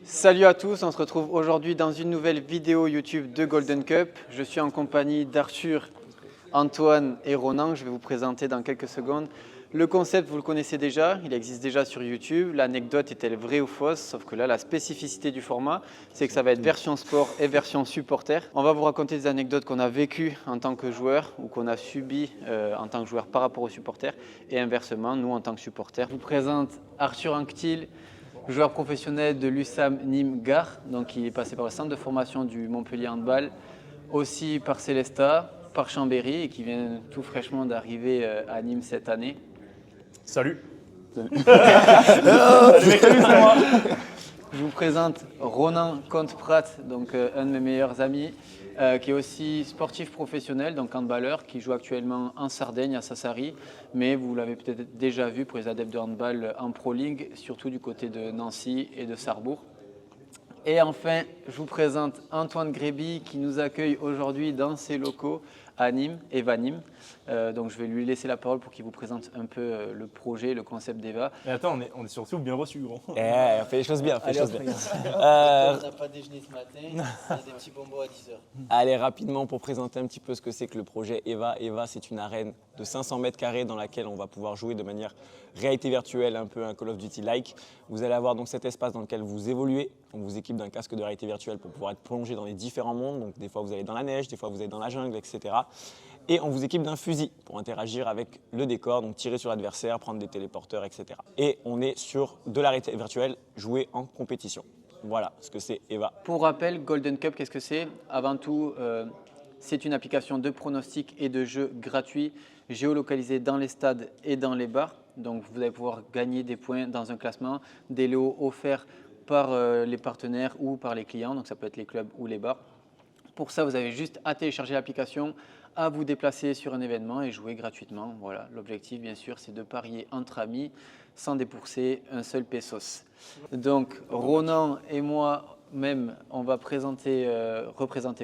Salut à tous, on se retrouve aujourd'hui dans une nouvelle vidéo YouTube de Golden Cup. Je suis en compagnie d'Arthur, Antoine et Ronan. Je vais vous présenter dans quelques secondes. Le concept, vous le connaissez déjà, il existe déjà sur YouTube. L'anecdote est-elle vraie ou fausse? Sauf que là, la spécificité du format, c'est que ça va être version sport et version supporter. On va vous raconter des anecdotes qu'on a vécues en tant que joueur ou qu'on a subies en tant que joueur par rapport aux supporters. Et inversement, nous en tant que supporters. Je vous présente Arthur Anquetil, joueur professionnel de l'USAM Nîmes Gare. Donc il est passé par le centre de formation du Montpellier Handball, aussi par Célestat, par Chambéry et qui vient tout fraîchement d'arriver à Nîmes cette année. Salut. Je vous présente Ronan Comte-Prat, donc un de mes meilleurs amis, qui est aussi sportif professionnel, donc handballeur, qui joue actuellement en Sardaigne, à Sassari, mais vous l'avez peut-être déjà vu pour les adeptes de handball en Pro League, surtout du côté de Nancy et de Sarrebourg. Et enfin, je vous présente Antoine Gréby, qui nous accueille aujourd'hui dans ses locaux à Nîmes, Eva Nîmes. Donc je vais lui laisser la parole pour qu'il vous présente un peu le projet, le concept d'Eva. Mais attends, on est surtout bien reçus, gros. On fait les choses bien, On n'a pas déjeuné ce matin, il y a des petits bonbons à 10h. Allez, rapidement pour présenter un petit peu ce que c'est que le projet Eva. Eva, c'est une arène de 500 mètres carrés dans laquelle on va pouvoir jouer de manière réalité virtuelle, un peu un Call of Duty-like. Vous allez avoir donc cet espace dans lequel vous évoluez. On vous équipe d'un casque de réalité virtuelle pour pouvoir être plongé dans les différents mondes. Donc des fois vous allez dans la neige, des fois vous allez dans la jungle, etc. Et on vous équipe d'un fusil pour interagir avec le décor, donc tirer sur l'adversaire, prendre des téléporteurs, etc. Et on est sur de la réalité virtuelle jouée en compétition. Voilà ce que c'est Eva. Pour rappel, Golden Cup, qu'est-ce que c'est? Avant tout, c'est une application de pronostic et de jeu gratuit, géolocalisée dans les stades et dans les bars. Donc vous allez pouvoir gagner des points dans un classement, des lots offerts par les partenaires ou par les clients, donc ça peut être les clubs ou les bars. Pour ça, vous avez juste à télécharger l'application, à vous déplacer sur un événement et jouer gratuitement. Voilà, l'objectif, bien sûr, c'est de parier entre amis sans débourser un seul pesos. Donc, Ronan et moi-même, on va représenter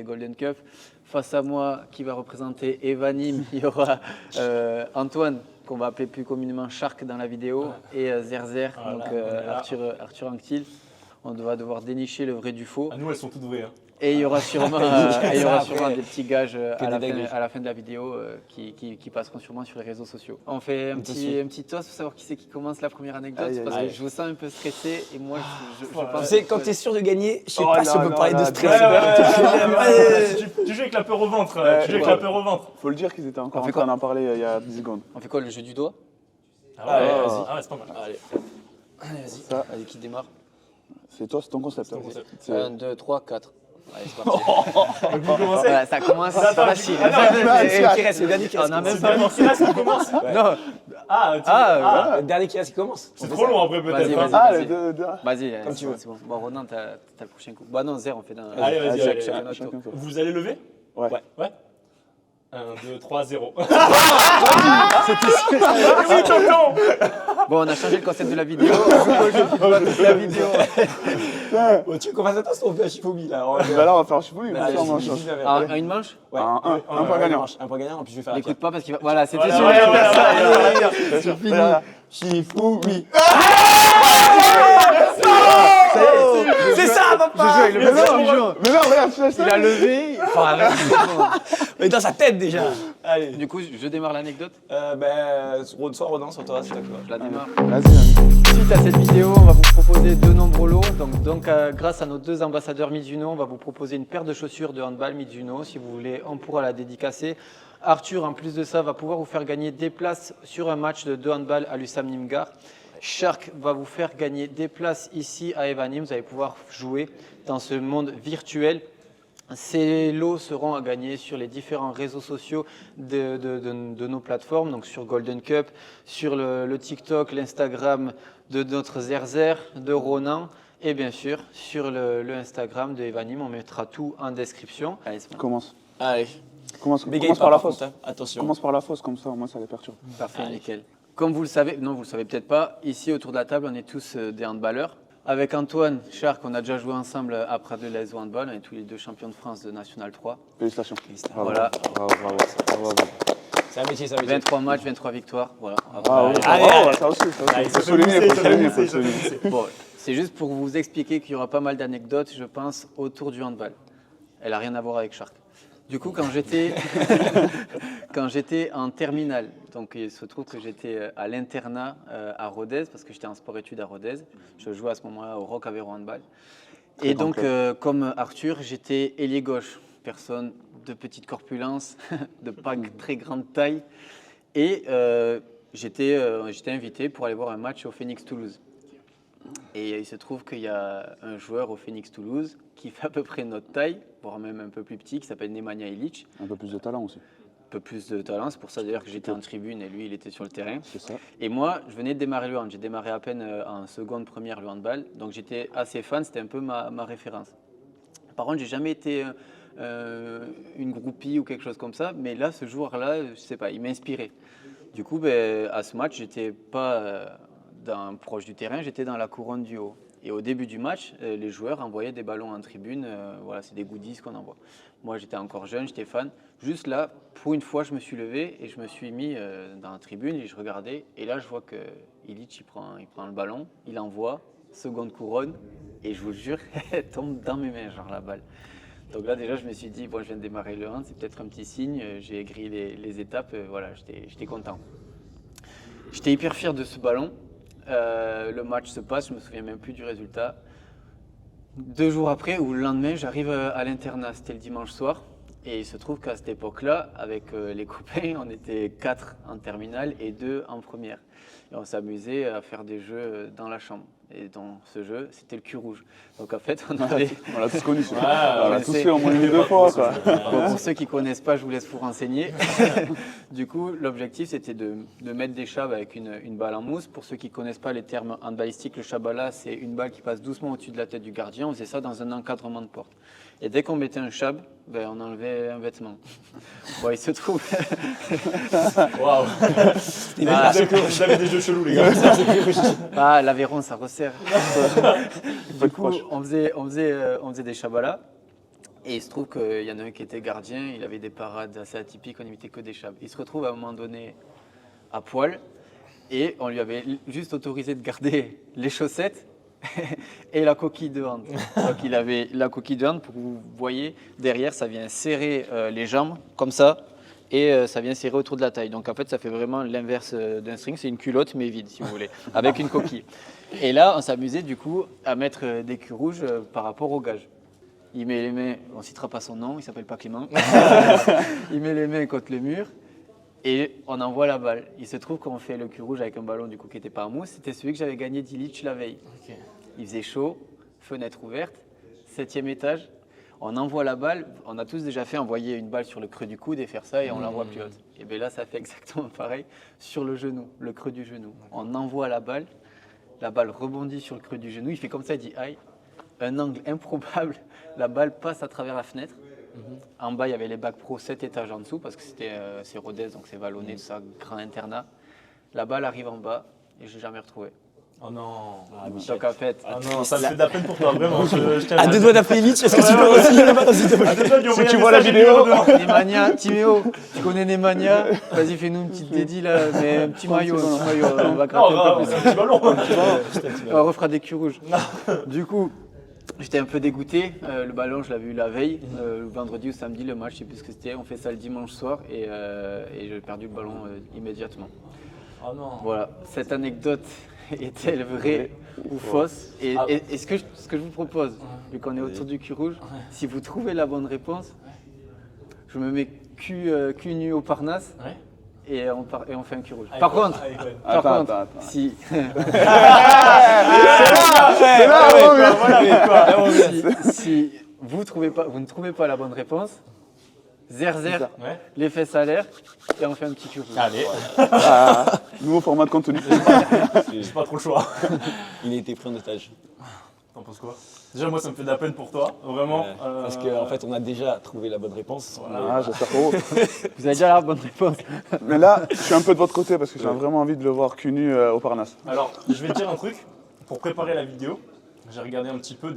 Golden Cup. Face à moi, qui va représenter Eva Nîmes, il y aura Antoine, qu'on va appeler plus communément Shark dans la vidéo, et Zerzer, donc Arthur Anquetil. On va devoir dénicher le vrai du faux. À nous, elles sont toutes vraies. Hein. Et il y aura sûrement, des petits gages à la fin de la vidéo qui passeront sûrement sur les réseaux sociaux. On fait un petit toast pour savoir qui c'est qui commence la première anecdote, parce que je vous sens un peu stressé et moi je pense... Tu sais, quand tu es sûr de gagner, je sais pas si on peut parler de stress. Tu joues avec la peur au ventre. Faut le dire qu'ils étaient encore en train d'en parler il y a 10 secondes. On fait quoi, le jeu du doigt? Ah ouais, c'est pas mal. Allez, vas-y. Allez, qui démarre? C'est toi, c'est ton concept. 1, 2, 3, 4. Allez, c'est parti. Vous commencez? Voilà, ça commence facile. Qui reste, le dernier qui reste. On a même C'est pas le dernier qui reste qui commence. Non. Le dernier qui reste, qui commence. C'est trop long après Vas-y, peut-être. vas-y. les deux. Vas-y, Comme tu veux. c'est bon. Bon, Ronan, t'as le prochain coup. Bah non, Zer, on fait d'un. Allez, vas-y, allez. chacun notre tour. Vous allez lever? Ouais. 1, 2, 3, 0. Bon, on a changé le concept de la vidéo. La vidéo. Tu veux qu'on fasse attention, on fait un chifoumi là. Bah là, on va faire un chipouille. Une manche? Un point gagnant. Un point gagnant, en plus je vais faire la N'écoute pas parce qu'il va. Voilà, c'était Voilà, sûr. ouais, C'est fini. chifoumi. C'est ça, papa. Je joue avec le ballon. Mais non, regarde, Il a levé. Enfin, arrête, c'est bon. Mais dans sa tête déjà. Allez. Du coup, je démarre l'anecdote. Soit Ronan, soit toi, c'est d'accord. Je la démarre. Vas-y. Suite à cette vidéo, on va vous proposer de nombreux lots. Donc grâce à nos deux ambassadeurs Mizuno, on va vous proposer une paire de chaussures de handball Mizuno. Si vous voulez, on pourra la dédicacer. Arthur, en plus de ça, va pouvoir vous faire gagner des places sur un match de handball à l'USAM Nîmes Gare. Shark va vous faire gagner des places ici à Eva Nîmes. Vous allez pouvoir jouer dans ce monde virtuel. Ces lots seront à gagner sur les différents réseaux sociaux de nos plateformes, donc sur Golden Cup, sur le TikTok, l'Instagram de notre Zerzer, de Ronan, et bien sûr sur le Instagram de Eva Nîmes. On mettra tout en description. Allez, c'est bon. Commence. Allez. Commence Bégaye par pas, la par fausse. contre, hein. Attention. Commence par la fausse, comme ça, moi ça les perturbe. Parfait, nickel. Comme vous le savez, non, vous le savez peut-être pas, ici autour de la table, on est tous des handballeurs. Avec Antoine, Shark, on a déjà joué ensemble à Prades de l'Aise au handball. On est tous les deux champions de France de National 3. Félicitations. Voilà. Bravo. C'est un métier, c'est un métier. 23 matchs, 23 victoires. Voilà. Ah oui, Allez, ça aussi, ça aussi. Ah, il Faut se fait souligner, mousser, faut il se fait souligner, mousser, faut il se fait souligner. mousser. Bon, c'est juste pour vous expliquer qu'il y aura pas mal d'anecdotes, je pense, autour du handball. Elle n'a rien à voir avec Shark. Du coup, quand j'étais en terminale, donc il se trouve que j'étais à l'internat à Rodez, parce que j'étais en sport-études à Rodez. Je jouais à ce moment-là au Rock Aveiro Handball. Et grand donc, club. comme Arthur, j'étais ailier gauche, personne de petite corpulence, de pas très grande taille. Et j'étais invité pour aller voir un match au Phoenix Toulouse. Et il se trouve qu'il y a un joueur au Phoenix Toulouse qui fait à peu près notre taille, voire même un peu plus petit, qui s'appelle Nemanja Ilić. Un peu plus de talent aussi, Un peu plus de talent, c'est pour ça d'ailleurs que j'étais en tribune et lui il était sur le terrain. c'est ça. Et moi je venais de démarrer le hand, j'ai démarré à peine en seconde première le handball, donc j'étais assez fan, c'était un peu ma référence. Par contre j'ai jamais été une groupie ou quelque chose comme ça, mais là ce joueur-là, je sais pas, il m'inspirait. Du coup à ce match j'étais pas proche du terrain, j'étais dans la couronne du haut. Et au début du match, les joueurs envoyaient des ballons en tribune. Voilà, c'est des goodies qu'on envoie. Moi, j'étais encore jeune, j'étais fan. Juste là, pour une fois, je me suis levé et je me suis mis dans la tribune et je regardais. Et là, je vois que Ilić, il prend le ballon, il envoie, seconde couronne. Et je vous jure, elle tombe dans mes mains, genre la balle. Donc là, déjà, je me suis dit, bon, je viens de démarrer le hand, c'est peut-être un petit signe. J'ai écrit les étapes, voilà, j'étais content. J'étais hyper fier de ce ballon. Le match se passe, je me souviens même plus du résultat. 2 jours après ou le lendemain, j'arrive à l'internat, c'était le dimanche soir. Et il se trouve qu'à cette époque-là, avec les copains, on était 4 en terminale et 2 en première. Et on s'amusait à faire des jeux dans la chambre. Et dans ce jeu, c'était le cul rouge. Donc en fait, on avait... On l'a tous connu, ça. Ah, On l'a ouais, tous c'est- fait au moins une ou deux fois, quoi. Bon, pour ceux qui ne connaissent pas, je vous laisse vous renseigner. Du coup, l'objectif, c'était de mettre des chabs avec une balle en mousse. Pour ceux qui ne connaissent pas les termes handballistiques, le chabala, c'est une balle qui passe doucement au-dessus de la tête du gardien. On faisait ça dans un encadrement de porte. Et dès qu'on mettait un chab, on enlevait un vêtement. Bon, il se trouve... Waouh. Vous avez des jeux chelous, les gars. L'Aveyron, ça resserre. Du coup, on faisait des chabalas. Et il se trouve qu'il y en a un qui était gardien, il avait des parades assez atypiques, on n'imitait que des chabs. Il se retrouve à un moment donné à poil et on lui avait juste autorisé de garder les chaussettes et la coquille de hand. Donc il avait la coquille de hand, pour que vous voyez, derrière ça vient serrer les jambes comme ça et ça vient serrer autour de la taille. Donc en fait ça fait vraiment l'inverse d'un string, c'est une culotte mais vide si vous voulez, avec une coquille. Et là on s'amusait du coup à mettre des culs rouges par rapport au gage. Il met les mains, on ne citera pas son nom, il s'appelle pas Clément. Il met les mains contre le mur et on envoie la balle. Il se trouve qu'on fait le cul rouge avec un ballon du coup qui n'était pas en mousse. C'était celui que j'avais gagné d'Ilić la veille. Ok. Il faisait chaud, fenêtre ouverte, 7e étage. On envoie la balle. On a tous déjà fait envoyer une balle sur le creux du coude et faire ça et on l'envoie plus haute. Et bien là, ça fait exactement pareil sur le genou, le creux du genou. On envoie la balle rebondit sur le creux du genou. Il fait comme ça, il dit aïe. Un angle improbable, la balle passe à travers la fenêtre. En bas, il y avait les bacs pro 7 étages en dessous parce que c'est Rodez, donc c'est vallonné, tout ça, grand internat. La balle arrive en bas et je l'ai jamais retrouvée. Oh non. Donc en fait, Ah non, ça me fait de la peine pour toi, vraiment. Je tiens À deux doigts d'appeler Ilić, est-ce que tu peux aussi À deux doigts de lui envoyer tu un vois la message vidéo. numéro 2. Nemanja, Timéo, tu connais Nemanja? Vas-y, fais-nous une petite dédie là, mais un petit maillot, on va gratter un peu plus. C'est un petit ballon. On refera des culs rouges. Du coup, j'étais un peu dégoûté. Le ballon, je l'avais eu la veille, le vendredi ou samedi, le match, je sais plus ce que c'était. On fait ça le dimanche soir et j'ai perdu le ballon immédiatement. Oh non. Voilà, cette anecdote est-elle vraie ou fausse? Et ce que je vous propose, vu qu'on est autour du cul rouge, si vous trouvez la bonne réponse, je me mets cul nu au Parnasse Ouais. et on fait un cul rouge. Par contre, Attends. si si vous ne trouvez pas la bonne réponse, zerzer, Ouais. les fesses à l'air et on fait un petit cul rouge. Allez, Nouveau format de contenu. j'ai pas trop le choix. Il a été pris en otage. T'en penses quoi? Déjà, moi, ça me fait de la peine pour toi, vraiment. Parce qu'en fait, on a déjà trouvé la bonne réponse. Ah, j'espère pas. Vous avez déjà la bonne réponse. Mais là, je suis un peu de votre côté parce que j'ai vraiment envie de le voir cul nu au Parnasse. Alors, je vais te dire un truc. Pour préparer la vidéo, j'ai regardé un petit peu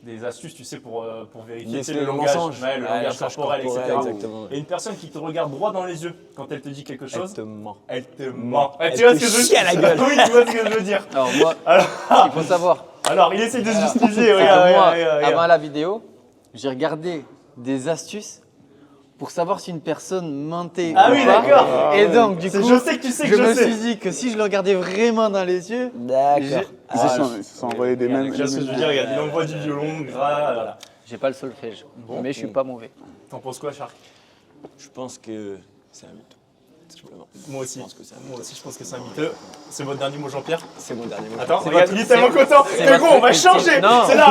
des astuces, tu sais, pour vérifier Déceler le le langage, mensonge. ouais, le langage corporel, etc. exactement. Et une personne qui te regarde droit dans les yeux quand elle te dit quelque Elle chose, te ment. elle te ment. Elle Tu vois te ce que je veux chie à la gueule. Oui, tu vois ce que je veux dire. Alors moi, il faut savoir. Alors, il essaie de se justifier, C'est regarde, que moi, regarde. avant la vidéo, j'ai regardé des astuces pour savoir si une personne mentait Ah ou oui, pas. d'accord. Et donc, du coup, Je sais que tu sais que je je me sais. suis dit que si je le regardais vraiment dans les yeux, D'accord. Ils se sont envoyés des mêmes. Tu vois ce que je veux dire, regarde, il envoie du violon, gras, voilà. j'ai pas le solfège. Mais je suis pas mauvais. T'en penses quoi, Shark? Je pense que c'est un mythe. Simplement. Moi aussi. Je pense que c'est un mythe. Moi aussi, je pense que c'est un mytheux. C'est votre dernier mot, Jean-Pierre? C'est mon dernier mot. Attends, C'est regarde, votre- il est tellement content. c'est Que gros, votre on va ultime- changer. Non. C'est là,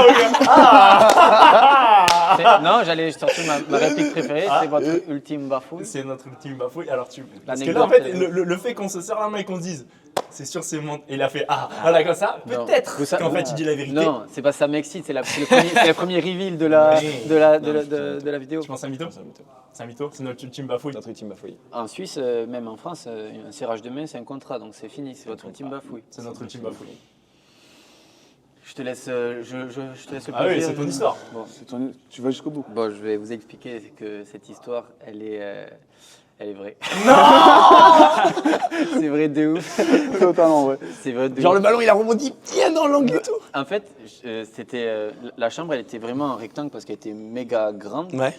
regarde. Non, j'allais sortir ma réplique préférée, Ah. c'est votre ultime bafouille. C'est notre ultime bafouille. Alors, parce que L'anecdote, là, en fait, elle est- le fait qu'on se serre la main et qu'on se dise, c'est sûr, c'est mon. Et il a fait, voilà, comme ça. Non. Peut-être Vous sa- qu'en fait, il dit la vérité. Non, c'est pas ça m'excite, c'est le premier reveal de la, Oui. de la vidéo. Tu penses à un mytho? C'est un mytho. C'est notre ultime bafouille. Notre ultime bafouille. En Suisse, même en France, un serrage de main, c'est un contrat, donc c'est fini, c'est votre ultime bafouille. C'est notre ultime bafouille. Je te laisse, je te laisse le Ah oui, plaisir. c'est ton histoire. Bon. Tu vas jusqu'au bout. Bon, je vais vous expliquer que cette histoire, elle est vraie. C'est vrai de ouf. Totalement, ouais. C'est vrai de Genre ouf. le ballon il a rebondi bien dans l'angle et tout. En fait, c'était la chambre, elle était vraiment en rectangle parce qu'elle était méga grande. Ouais.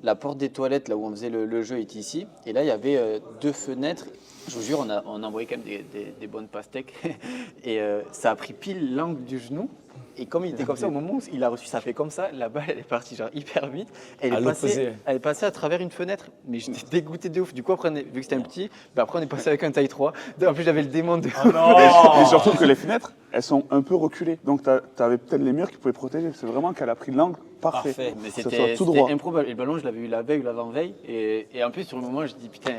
La porte des toilettes, là où on faisait le jeu, était ici. Et là, il y avait 2 fenêtres. Je vous jure, on a envoyé quand même des bonnes pastèques. Et ça a pris pile l'angle du genou. Et comme il était comme ça, au moment où il a reçu, ça fait comme ça, la balle, elle est partie genre hyper vite. Et À l'opposé. elle est passée à travers une fenêtre. Mais j'étais dégoûté de ouf. Du coup, après, vu que c'était un petit, bah après, on est passé avec un taille 3. En plus, j'avais le démon de Oh non. Et surtout que les fenêtres, elles sont un peu reculées. Donc t'avais peut-être les murs qui pouvaient protéger. C'est vraiment qu'elle a pris l'angle parfait. Parfait. Mais Que ce soit c'était tout droit. improbable. Et le ballon, je l'avais eu la veille ou l'avant-veille. Et en plus, sur le moment, je dis putain,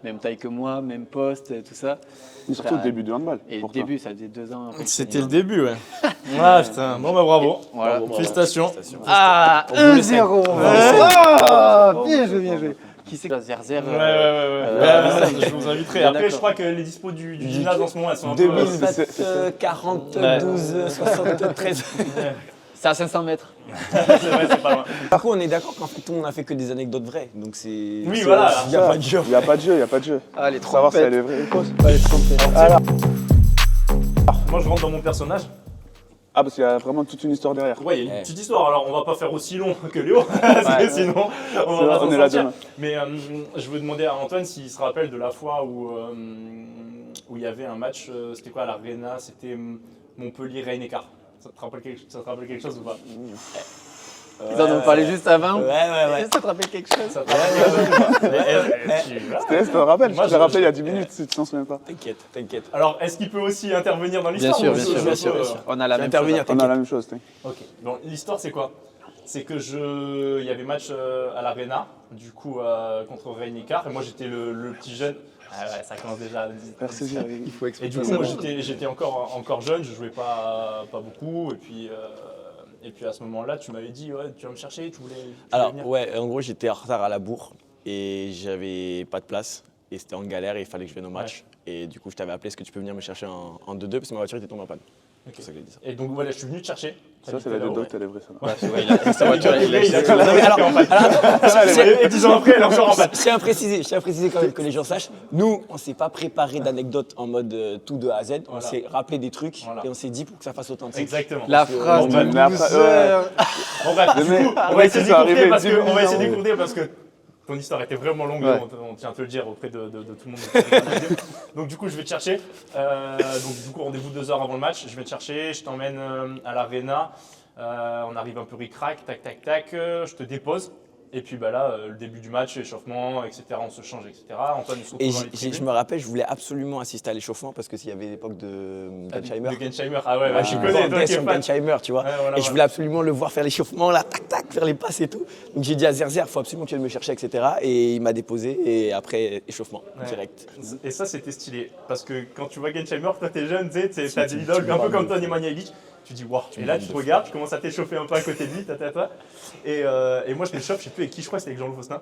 même taille que moi, même poste, tout ça. Et surtout le début du handball. Et le pour toi. début, ça faisait 2 ans. après que C'était je le début, ouais. Ah putain, bon bah bravo. Voilà. Félicitations. Ah, On vous laisse 1-0. Ouais. Ah, bien joué, bien joué. Qui c'est que Zerzer Je vous inviterai. Après, je d'accord. crois que les dispos du gymnase en ce moment, elles sont un peu. 2007, 42, 73. C'est à 500 mètres. C'est vrai, c'est pas loin. Par contre, on est d'accord qu'en fait, tout le monde a fait que des anecdotes vraies. Donc c'est. Oui, c'est- voilà. Il n'y a pas de jeu. Il n'y a pas de jeu, il n'y a pas de jeu. Ah, les Pour savoir si trompettes. elle est vraie ou fausse. Ah, les trompettes. Moi, je rentre dans mon personnage. Ah, parce qu'il y a vraiment toute une histoire derrière. Ouais, il y a une petite histoire. Alors, on va pas faire aussi long que Léo, parce que sinon, on va pas on s'en est là sortir. demain. Mais je veux demander à Antoine s'il se rappelle de la fois où il y avait un match, c'était quoi à l'Arena? C'était Montpellier-Rennes-Écart. Ça te rappelle quelque chose ou pas? Ils en ont parlé juste avant. Ouais. Ça te rappelle quelque chose? Ça te rappelle quelque chose? Je te le rappelle, Moi, je te l'ai rappelé il y a 10 minutes si tu t'en souviens pas. T'inquiète. Alors, est-ce qu'il peut aussi intervenir dans Bien l'histoire? sûr, ou bien est-ce sûr, que bien je sûr, peux, bien sûr. On a la même Intervenir, chose. On a la même chose, t'inquiète. Ok. Donc, l'histoire, c'est quoi? C'est que il y avait match à l'Arena, du coup, contre Rennes-Écart, et moi, j'étais le petit jeune. Ah ouais, ça commence déjà à Merci, Jérémy. Il faut Et expliquer du coup, ça. moi, j'étais encore jeune, je jouais pas beaucoup, et puis à ce moment-là, tu m'avais dit, ouais, tu vas me chercher, tu voulais Alors, venir. ouais, en gros, j'étais en retard à la bourre et j'avais pas de place. Et c'était en galère et il fallait que je vienne au match. Et du coup, je t'avais appelé, est-ce que tu peux venir me chercher en 2-2 parce que ma voiture était tombée en panne. Ok. C'est ça que j'ai dit ça. Et donc voilà, je suis venu te chercher. Ça, c'est la anecdote, elle est vraie, ça. Sa voiture, elle est Il a Non, mais alors, et 10 ans après, elle est encore en panne. Je tiens à préciser quand même que les gens sachent. Nous, on s'est pas préparé d'anecdotes en mode tout de A à Z. On Voilà. s'est rappelé des trucs Voilà. et on s'est dit pour que ça fasse authentique. Exactement. La phrase Bon, de mais après, loser. Bon bref, du Mais- coup, on mais va essayer ça arrivait d'écourter parce que, début on va essayer juin. d'écourter parce que ton histoire était vraiment longue, Ouais. on tient à te le dire auprès de tout le monde. Donc du coup, je vais te chercher. Donc du coup, rendez-vous 2 heures avant le match. Je vais te chercher, je t'emmène à l'Arena. On arrive un peu ric-rac, tac, tac, tac. Je te dépose. Et puis bah là, le début du match, échauffement, etc. On se change, etc. Antoine se Et retrouve dans les je tribunes. me rappelle, je voulais absolument assister à l'échauffement parce que s'il y avait l'époque de Gensheimer. De Gensheimer. Ah ouais, Ouais, je je connais, toi bordais qui es sur fan. Gensheimer, tu vois. Ouais, voilà, et je voulais absolument le voir faire l'échauffement, là, tac, tac, faire les passes et tout. Donc j'ai dit à Zerzer, il faut absolument que tu viennes me chercher, etc. Et il m'a déposé et après, échauffement, Ouais. direct. Et ça, c'était stylé. Parce que quand tu vois Gensheimer, toi, t'es jeune, tu sais, t'as des idoles, un peu comme toi, Nemanja Ilić. Tu dis, waouh. Et là, tu te regardes, tu commences à t'échauffer un peu à côté de lui, ta. Et moi, je m'échauffe, je sais plus avec qui, je crois que c'était avec Jean-Loup Faustin.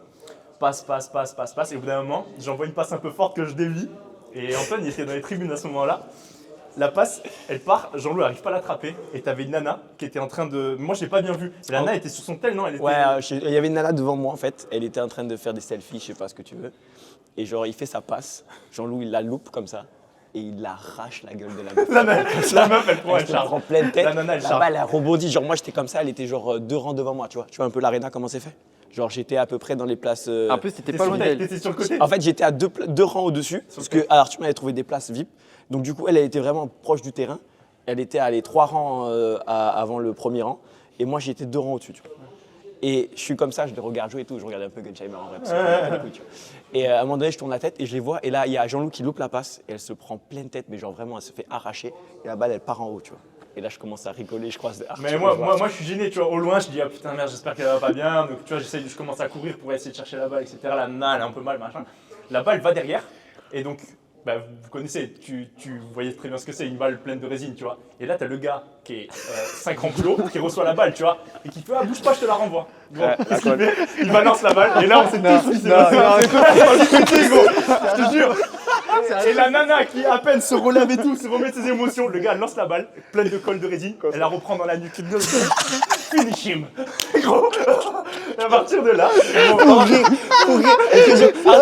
Passe. Et au bout d'un moment, j'envoie une passe un peu forte que je dévie. Et Antoine, il était dans les tribunes à ce moment-là. la passe, elle part, Jean-Loup n'arrive pas à l'attraper et t'avais une nana qui était en train de. Moi je l'ai pas bien vu. La nana était sur son tel, non elle était... Ouais, il y avait une nana devant moi en fait. Elle était en train de faire des selfies, je sais pas ce que tu veux. Et genre, il fait sa passe. Jean-Loup, il la loupe comme ça. Et il arrache la gueule de la meuf. La meuf, elle prend, elle Elle se prend charge. pleine tête. La nana, elle La charge. balle, elle rebondit. Genre, moi, j'étais comme ça. Elle était genre 2 rangs devant moi, tu vois. Tu vois un peu l'aréna, comment c'est fait? Genre, j'étais à peu près dans les places. En plus, t'étais T'étais pas sur loin le- d'elle. T'étais sur le côté. En fait, j'étais à 2 rangs au-dessus. Parce que Arthur m'avait trouvé des places VIP. Donc, du coup, elle était vraiment proche du terrain. Elle était à les 3 rangs avant le premier rang. Et moi, j'étais 2 rangs au-dessus, tu vois. Et je suis comme ça, je les regarde jouer et tout. Je regarde un peu Gunsheimer en vrai. Parce que je m'en bats les couilles, tu vois. Et à un moment donné, je tourne la tête et je les vois. Et là, il y a Jean-Loup qui loupe la passe. Et elle se prend pleine tête, mais genre vraiment, elle se fait arracher. Et la balle, elle part en haut, tu vois. Et là, je commence à rigoler. Je croise Arthur. Mais moi, je suis gêné, tu vois, au loin, je dis ah putain merde, j'espère qu'elle va pas bien. Donc tu vois, je commence à courir pour essayer de chercher la balle, etc. La nana, elle a un peu mal, machin. La balle va derrière, et donc, bah, vous connaissez, vous voyez très bien ce que c'est, une balle pleine de résine, tu vois. Et là, t'as le gars qui est 5 rangs plus haut, qui reçoit la balle, tu vois, et qui fait ah bouge pas, je te la renvoie. Bon, qu'est-ce qu'il fait? Il balance la balle, et là, on sait tous ce qui s'est passé. Je te jure. Et la nana qui à peine se relève et tout, se remet de ses émotions, le gars lance la balle, pleine de colle de résine, elle la reprend dans la nuque. Finish him. Gros. Et à partir de là,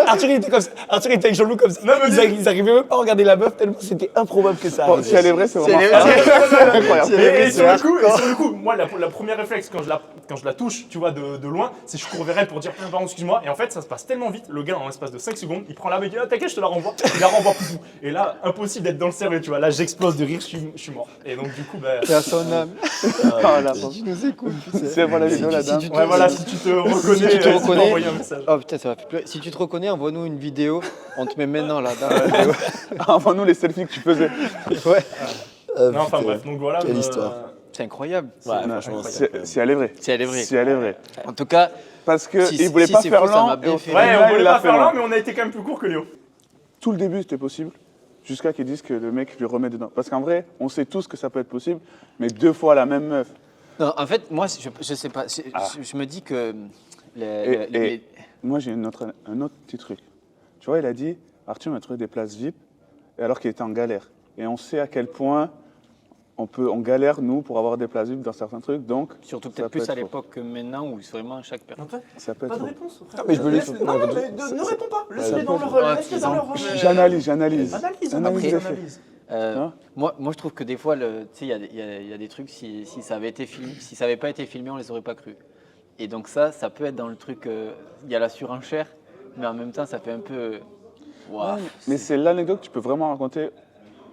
Arthur, il était comme ça. Arthur, il était avec Jean-Loup comme ça. Non, mais Ils arrivaient même pas à regarder la meuf tellement c'était improbable que ça Bon, arrive. si elle est vraie, c'est Si elle est vraiment vraie, incroyable. et sur le coup, moi, la première réflexe quand je la touche, tu vois, de loin, c'est je cours vers elle pour dire pardon, excuse-moi. Et en fait, ça se passe tellement vite, le gars, en l'espace de 5 secondes, il prend la balle, il dit ah, t'inquiète, je te la renvoie. Il la renvoie poufou. Et là, impossible d'être dans le cerveau, tu vois. Là, j'explose de rire, je suis mort. Et donc, du coup, bah. C'est à son âme. Ah, la Si tu nous écoutes, putain. C'est voilà la vidéo, la dame. Ouais, voilà, si tu te reconnais, tu te reconnais. envoyer un message. Oh putain, ça va faire pleurer. Si tu te reconnais, envoie-nous une vidéo. On te met maintenant là dans la vidéo. Envoie-nous les selfies que tu faisais. Ouais. Non, enfin bref, donc voilà. Quelle histoire. C'est incroyable. Ouais, Non, franchement, si elle est vraie. Si elle est vraie. Si elle est vraie. En tout cas, Parce qu'il Si- voulait si pas c'est faire faux, ça lent. m'a bien et au fait final, Ouais, on il voulait l'a pas fait faire lent. lent, mais on a été quand même plus court que Léo. Tout le début, c'était possible. Jusqu'à qu'ils disent que le mec lui remet dedans. Parce qu'en vrai, on sait tous que ça peut être possible, mais 2 fois la même meuf. non, en fait, moi, je sais pas. Je me dis que Et moi, j'ai un autre petit truc. Tu vois, il a dit Arthur m'a trouvé des places VIP, et alors qu'il était en galère. Et on sait à quel point on galère, nous, pour avoir des places VIP dans certains trucs. Donc, surtout ça peut-être peut plus être à faux. l'époque que maintenant où vraiment chaque personne. Ça peut Pas être de faux. réponse. Ah, mais je me laisse- Non, non, mais ne réponds pas. Laisse-les dans leur. Ouais, Laisse-les dans leur. J'analyse. Analyse, Analyse après, les faits. analyse. Hein Moi, je trouve que des fois, tu sais, il y a des trucs, si ça avait été filmé, si ça avait pas été filmé, on les aurait pas cru. Et donc ça peut être dans le truc, il y a la surenchère, mais en même temps, ça fait un peu. Waouh. Mais c'est l'anecdote que tu peux vraiment raconter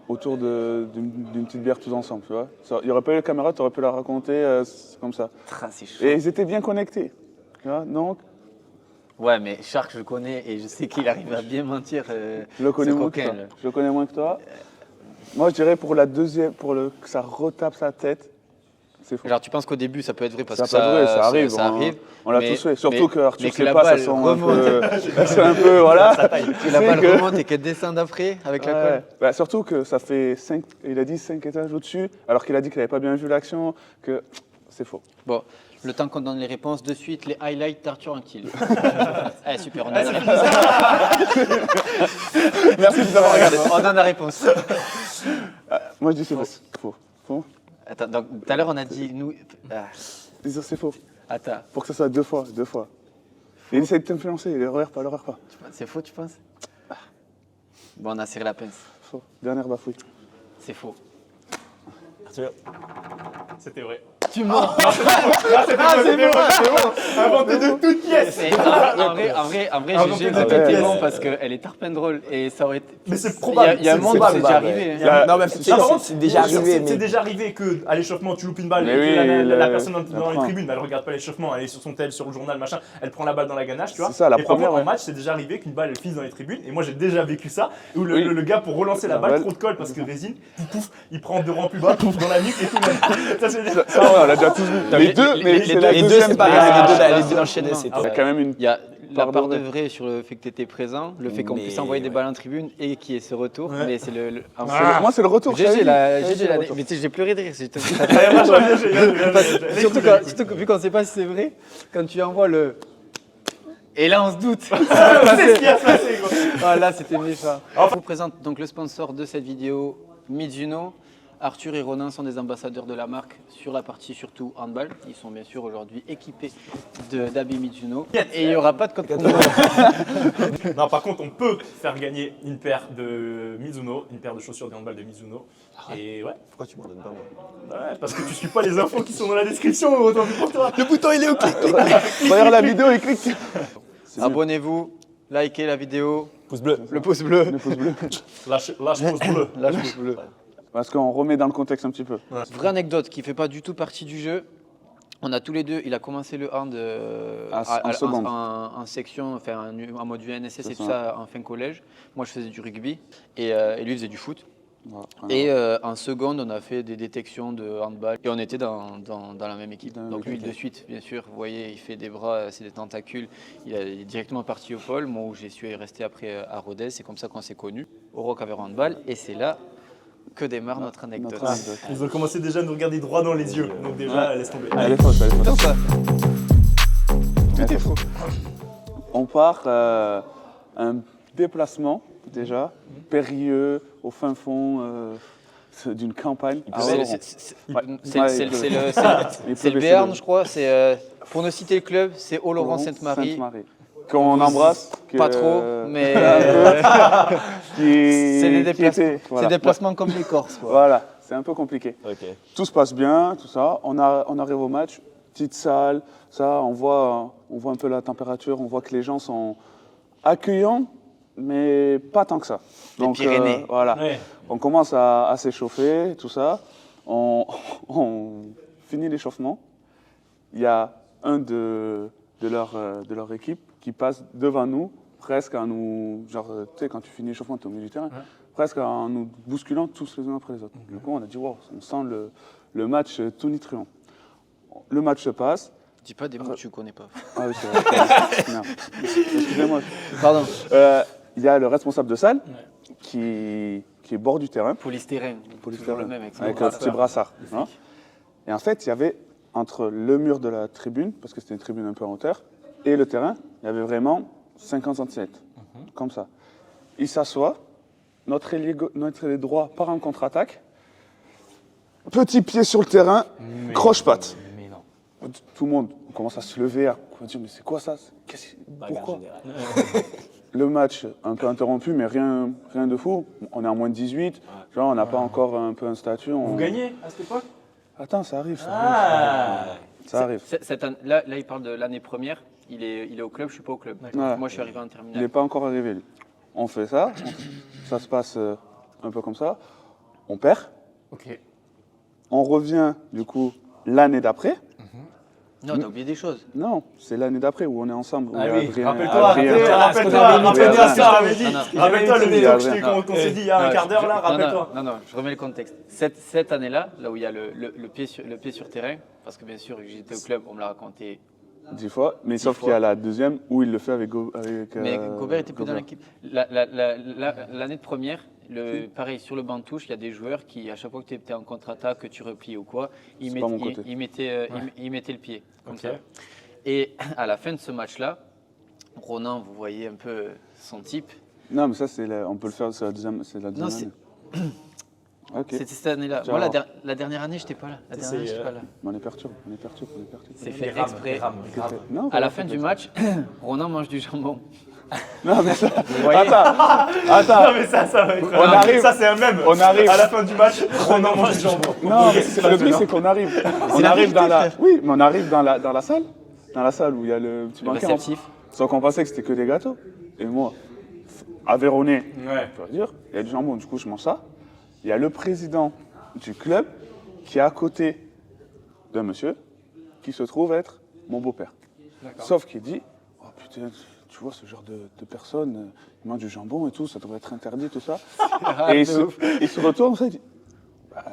autour d'une petite bière tous ensemble, tu vois. Il n'y aurait pas eu la caméra, tu aurais pu la raconter comme ça. C'est chaud. Et ils étaient bien connectés. Tu vois, donc, Ouais, mais Shark, je le connais et je sais qu'il arrive à bien mentir. je le connais ce moins que coquin, toi. là. Je le connais moins que toi. Moi, je dirais pour la deuxième, que ça retape sa tête, c'est faux. Alors, tu penses qu'au début, ça peut être vrai parce Ça que peut être vrai, ça arrive. ça arrive. On l'a mais- tous fait. Surtout mais- que Arthur mais que sait la pas, ça balle sent un remonte. peu. C'est un peu, voilà. Que la balle remonte et qu'elle descend après avec la Ouais. colle. Bah, surtout que ça fait 5, il a dit 5 étages au-dessus, alors qu'il a dit qu'il n'avait pas bien vu l'action, que c'est faux. Bon, le temps qu'on donne les réponses, de suite, les highlights d'Arthur Anquil. Eh, super, on a la réponse. Merci de nous avoir regardé. On donne la réponse. Moi, je dis c'est faux. Faux. Faux. Attends, donc tout à l'heure, on a dit, nous. Ah, Je dis c'est faux. attends, Pour que ça soit 2 fois. Et il essaie de t'influencer, l'erreur pas. c'est faux, tu penses? Bon, on a serré la pince. Faux. Dernière bafouille. C'est faux. Arthur, C'était vrai. Tu mens. C'était vrai. Inventé de toutes pièces. En vrai, GG, ouais. c'était bon parce qu'elle est tarpin drôle et ça aurait été. Mais c'est probable. Il y a un C'est monde où probable. c'est déjà arrivé. hein. Là, non, mais Par c'est contre, c'est déjà arrivé. C'est Mais déjà arrivé qu'à l'échauffement, tu loupes une balle Mais et que oui, la le- personne dans les prend. tribunes, elle regarde pas l'échauffement, elle est sur son tel, sur le journal, machin, elle prend la balle dans la ganache, tu vois. C'est ça, la et par première, contre, ouais. en match, c'est déjà arrivé qu'une balle elle fise dans les tribunes. Et moi, j'ai déjà vécu ça, où Oui. le gars, pour relancer la La balle, balle. trop de colle parce que résine, pouf, pouf, il prend 2 rangs plus bas, pouf, dans la nuque et tout. Ça, c'est Ça, ouais, on l'a déjà tous vu. Les deux, mais les c'est deux- la les deux, deuxième c'est pas part. grave. Les deux, là, Ah, les deux enchaînés, c'est Il y a quand même une. Il y a la Part part de de vrai sur le fait que tu étais présent, le fait qu'on Mais puisse envoyer des ouais. balles en tribune et qu'il y ait ce retour. Ouais. Mais c'est en Moi, c'est le retour. GG, GG, la. Mais tu sais, j'ai pleuré de rire. Surtout que vu qu'on ne sait pas si c'est vrai, quand tu envoies le. Et là, on se doute. C'est ce qui a se passé, gros. Ah, là, c'était méchant. Enfin. Je vous présente donc le sponsor de cette vidéo, Mizuno. Arthur et Ronan sont des ambassadeurs de la marque sur la partie surtout handball. Ils sont bien sûr aujourd'hui équipés d'habits Mizuno. Et il n'y aura pas de code promo. Non, par contre, on peut faire gagner une paire de Mizuno, une paire de chaussures de handball de Mizuno. Et ouais. Pourquoi tu m'en donnes pas moi? Ouais, parce que tu suis pas les infos qui sont dans la description, autant pis pour toi. Le bouton il est au clic. Regarde la vidéo et clique. Abonnez-vous, likez la vidéo, Pouce bleu. le pouce bleu. Le pouce bleu. Lâche pouce bleu. Lâche pouce bleu. Parce qu'on remet dans le contexte un petit peu. Vraie anecdote qui ne fait pas du tout partie du jeu. On a tous les deux, il a commencé le hand En seconde. en section, enfin en mode UNSS et C'est tout ça. ça en fin collège. Moi je faisais du rugby et lui il faisait du foot. Voilà. Et en seconde, on a fait des détections de handball et on était dans la même équipe. Dans la Donc même lui, équipe. de suite, bien sûr, vous voyez, il fait des bras, c'est des tentacules. Il est directement parti au pôle. Moi, où j'ai su rester après à Rodez, c'est comme ça qu'on s'est connus, au Rock Aveyron Handball. Et c'est là que démarre notre anecdote. Notre anecdote. Ils ont commencé déjà à nous regarder droit dans les yeux. Donc déjà, laisse tomber. Elle est fausse, elle est fausse. Comme ça. Tout est faux. On part un déplacement déjà périlleux au fin fond d'une campagne. C'est Oron. le- Ouais. c'est Ouais, le- il c'est le pleuvait, c'est Béarn, le- je crois. Pour ne citer le club, c'est Oloron Sainte-Marie. Qu'on embrasse. Pas trop, mais C'est des déplacements. Voilà. c'est des placements comme les Corses. Quoi. Voilà, c'est un peu compliqué. Ok. Tout se passe bien, tout ça. On arrive au match, petite salle, ça, on voit un peu la température, on voit que les gens sont accueillants, mais pas tant que ça. Les Pyrénées. Voilà. Ouais. On commence à s'échauffer, tout ça. On finit l'échauffement. Il y a un de leur équipe qui passe devant nous, presque en nous. Genre, tu sais, quand tu finis l'échauffement, tu es au milieu du terrain, presque en nous bousculant tous les uns après les autres. Du coup, on a dit, wow, on sent le match tout nitriant. Le match se passe. Dis pas des mots que tu connais pas. Ah oui, c'est vrai. Merde. Excusez-moi. Pardon. Il y a le responsable de salle qui est bord du terrain. Polystyrène. Toujours le même avec son Avec un brassard. petit brassard. Hein. Et en fait, il y avait entre le mur de la tribune, parce que c'était une tribune un peu en hauteur, et le terrain, il y avait vraiment 50 cm, comme ça. Il s'assoit, notre ailier droit part en contre-attaque, petit pied sur le terrain, croche-patte. Mais non. Tout le monde commence à se lever, à dire mais c'est quoi ça? Pourquoi? générale. Le match un peu interrompu, mais rien de fou. On est en moins de 18, genre on n'a pas encore un peu un statut. Vous gagnez à cette époque? Attends, ça arrive, ça Ah. arrive. Ça arrive. Là, il parle de l'année première. Il est au club, je suis pas au club. Ouais. Moi, je suis arrivé en Il terminale. n'est pas encore arrivé, lui. On fait ça, ça se passe un peu comme ça. On perd, Ok. on revient du coup l'année d'après. Non, t'as oublié des choses. Non, c'est l'année d'après où on est ensemble. où Ah il y a oui, Adrien- rappelle-toi, Adrien- rappelle-toi ce que j'avais dit. Non, non. Rappelle-toi le Il y a vidéo rien. qu'on s'est dit il y a un quart d'heure là, rappelle-toi. Non, je remets le contexte. Cette année-là, là où il y a le pied sur terrain, parce que bien sûr, j'étais au club, on me l'a raconté. 10 fois, mais 10 sauf fois. qu'il y a la deuxième où il le fait avec Mais Gobert était plus dans Gobert. l'équipe. L'année de première, pareil, sur le banc de touche, il y a des joueurs qui, à chaque fois que tu étais en contre-attaque, que tu replies ou quoi, ils C'est pas mon côté. mettaient le pied, comme Ok. ça. Et à la fin de ce match-là, Ronan, vous voyez un peu son type. Non, mais ça, on peut le faire, c'est la deuxième Non, année. Ok, C'était cette année-là. Ciao. Moi, la dernière année, je n'étais pas là. La dernière année, j'étais pas là. mais on est perturbé, C'est Les fait rames, exprès. les rames, les rames. Non, À la fin du match, Ronan mange du jambon. Non, mais ça... Vous voyez Attends, Non mais ça va être. On arrive. Ça c'est un mème. On arrive. À la fin du match, on en mange du jambon. non, mais le truc, c'est qu'on arrive. On arrive dans la... Oui, mais on arrive dans la salle. Dans la salle où il y a le petit Le banquet. réceptif. Sauf qu'on pensait que c'était que des gâteaux. Et moi, Aveyronais, Ouais. je dois dire, il y a du jambon, du coup, je mange ça. Il y a le président du club qui est à côté d'un monsieur qui se trouve être mon beau-père. Sauf qu'il dit, oh putain, tu vois, ce genre de personne, il mange du jambon et tout, ça devrait être interdit, tout ça. Et il se retourne, ça, il dit, bah,